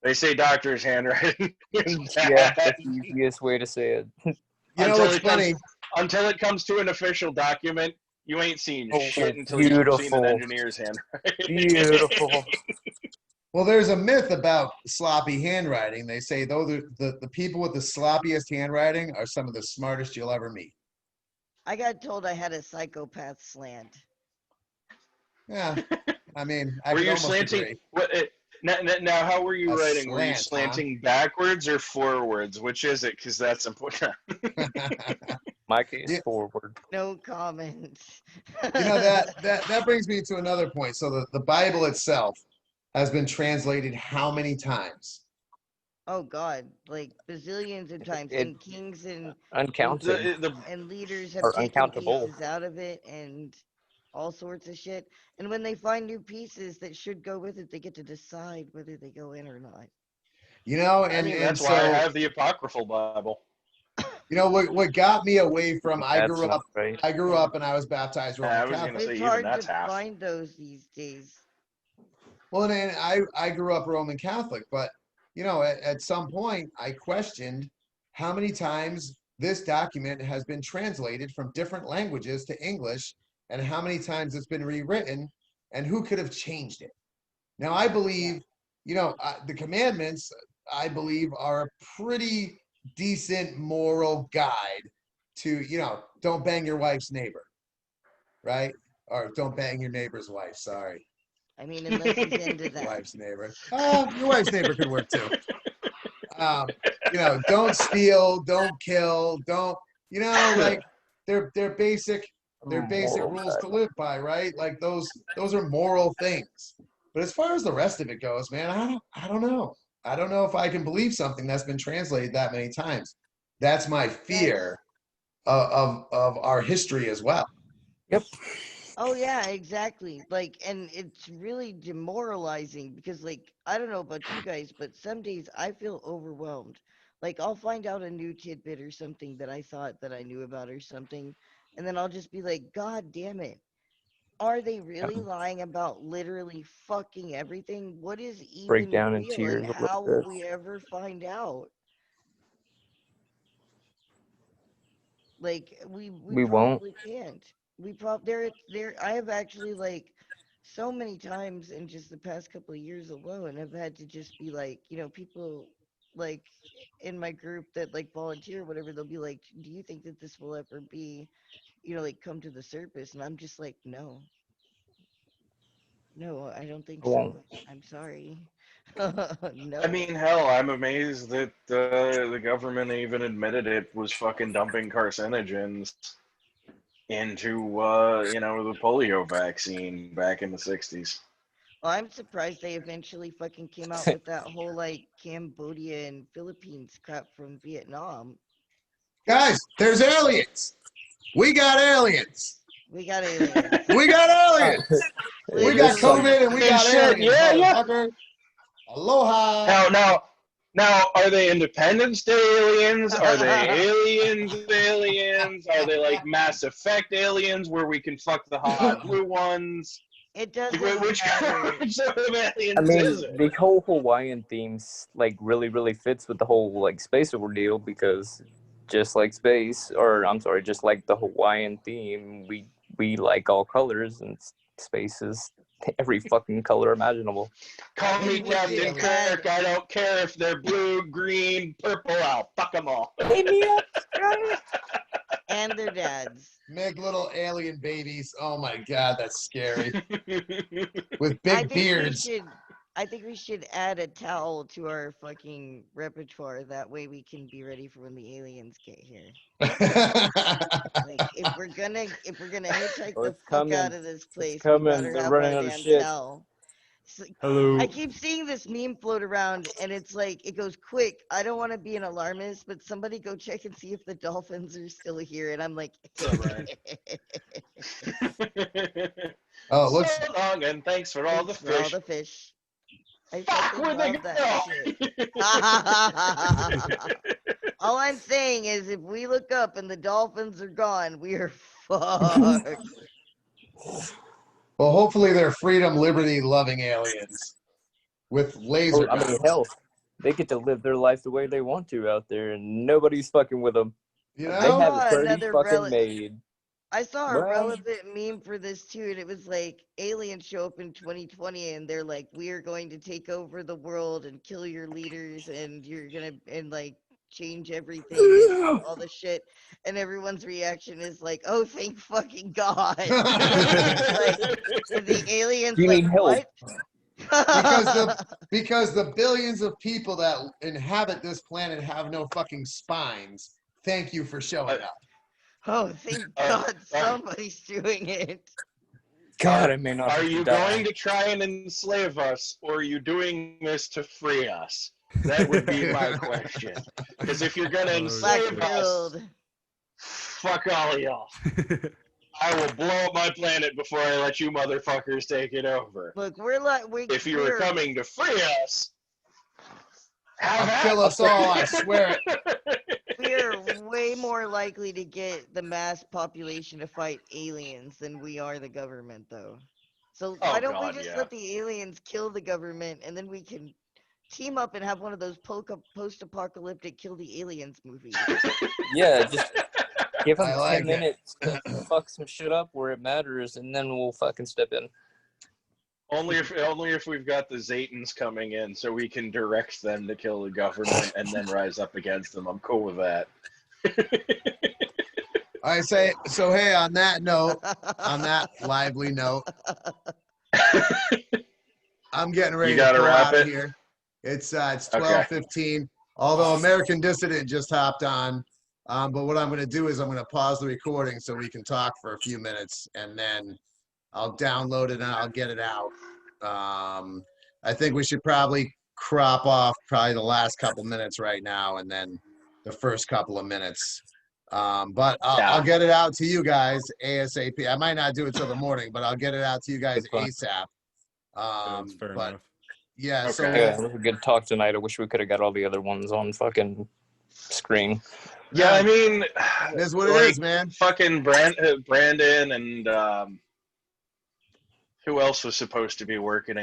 They say doctor's handwriting is Yeah, bad that's the easiest way to say it. You know until what's it comes funny? until it comes to an official document. You ain't seen Oh, shit until you've seen an beautiful. engineer's handwriting. Beautiful. Well, there's a myth about sloppy handwriting. They say though the people with the sloppiest handwriting are some of the smartest you'll ever meet. I got told I had a psychopath slant. Yeah. I mean, I Were could you almost slanting? agree. What? Now, how were you A writing? Were you slant, huh? slanting backwards or forwards? Which is it? Because that's important. My case Yeah, forward. No comment. you know that brings me to another point. So the Bible itself has been translated how many times? Oh God, like bazillions of times, It and kings uncounted the and leaders have or taken uncountable. pieces out of it and all sorts of shit. And when they find new pieces that should go with it, they get to decide whether they go in or not. You know, I and mean, and that's why I so have the apocryphal Bible. you know what got me away from That's not right. I grew up and I was baptized Roman I was gonna Catholic. say It's even hard to that's half. find those these days. Well, and I grew up Roman Catholic, but you know, at some point I questioned how many times this document has been translated from different languages to English and how many times it's been rewritten and who could have changed it. Now, I Yeah. believe, you know, the commandments, I believe, are a pretty decent moral guide to, you know, don't bang your wife's neighbor, right? Or don't bang your neighbor's wife. Sorry, I mean, unless he's into your that. wife's neighbor. Your wife's neighbor could work too. You know, don't steal, don't kill, don't, you know, like they're basic Moral rules to guide. live by, right? Like those are moral things. But as far as the rest of it goes, man, I don't know. I don't know if I can believe something that's been translated that many times. That's my That's fear of our history as well. Yep. Oh yeah, exactly. Like, and it's really demoralizing because, like, I don't know about you guys, but some days I feel overwhelmed. Like, I'll find out a new tidbit or something that I thought that I knew about or something, and then I'll just be like, God damn it. Are they really lying about literally fucking everything? What is Break even down in real, and tears a little how will bit. we ever find out? Like we We won't. probably can't. We there I have actually like so many times in just the past couple of years alone have had to just be like, people like in my group that like volunteer or whatever, they'll be like, "Do you think that this will ever be, like come to the surface?" And I'm just like, "No. No, I don't think I won't. so. I'm sorry." I No. mean, hell, I'm amazed that the government even admitted it was fucking dumping carcinogens. into the polio vaccine back in the 60s. Well, I'm surprised they eventually fucking came out with that whole like Cambodia and Philippines crap from Vietnam. Guys, there's aliens. We got aliens. We got aliens. We got aliens. We got Literally. COVID and we got Shit, aliens, motherfucker. Aloha. Now, are they Independence Day aliens? Are they aliens? Are they like Mass Effect aliens where we can fuck the hot blue ones? It doesn't Which matter. sort of aliens I mean, is it? the whole Hawaiian themes like really fits with the whole like space ordeal because just like space, or I'm sorry, just like the Hawaiian theme, we like all colors and space is every fucking color imaginable. Call me Maybe with the Captain Kirk. I don't care if they're blue, green, purple. I'll fuck them all. And their dads. Make little alien babies. Oh my god, that's scary. With I big think beards. I think we should add a towel to our fucking repertoire. That way we can be ready for when the aliens get here. Like if we're gonna hitchhike Oh, the it's fuck coming. out of this place, we coming. better They're have running our out of damn shit. towel. Hello. I keep seeing this meme float around, and it's like it goes quick. I don't want to be an alarmist, but somebody go check and see if the dolphins are still here. And I'm like, Oh, it looks So long and thanks for all the thanks for all fish. the fish. I Fuck, fucking where'd they love that go? shit. All I'm saying is, if we look up and the dolphins are gone, we are fucked. well, hopefully they're freedom, liberty loving aliens with laser I mean, guns. hell, they get to live their life the way they want to out there, and nobody's fucking with them. You I They know? have saw it pretty another fucking made. I saw a Well- relevant meme for this too, and it was like aliens show up in 2020, and they're like, "We are going to take over the world and kill your leaders, and you're gonna and like change everything and all the shit." And everyone's reaction is like, "Oh, thank fucking God!" Like the aliens, You like need help. what? Because the billions of people that inhabit this planet have no fucking spines. Thank you for showing up. Oh, thank God, somebody's doing it. God, I may not Are have you to die. going to try and enslave us, or are you doing this to free us? That would be my question. Because if you're going to enslave us, Black-pilled. fuck all of y'all. I will blow up my planet before I let you motherfuckers take it over. Look, we're like If you were coming to free us, have I'll kill us all, I swear it. we are way more likely to get the mass population to fight aliens than we are the government, though. So why don't we just let the aliens kill the government, and then we can team up and have one of those post-apocalyptic kill the aliens movies? Yeah, just give them I 10 like it. minutes to fuck some shit up where it matters, and then we'll fucking step in. Only if we've got the Zetans coming in, so we can direct them to kill the government and then rise up against them. I'm cool with that. I say so. Hey, on that lively note, I'm getting ready You to gotta go wrap out of it? here. It's 12:15. Although American Dissident just hopped on, but what I'm going to do is I'm going to pause the recording so we can talk for a few minutes, and then I'll download it and I'll get it out. I think we should probably crop off probably the last couple minutes right now, and then the first couple of minutes. But I'll get it out to you guys ASAP. I might not do it till the morning, but I'll get it out to you guys ASAP. That's fair enough. Yeah, so Okay. Yeah, it was a good talk tonight. I wish we could have got all the other ones on fucking screen. Yeah, I mean, it is what it like, is, man. Fucking Brandon and who else was supposed to be working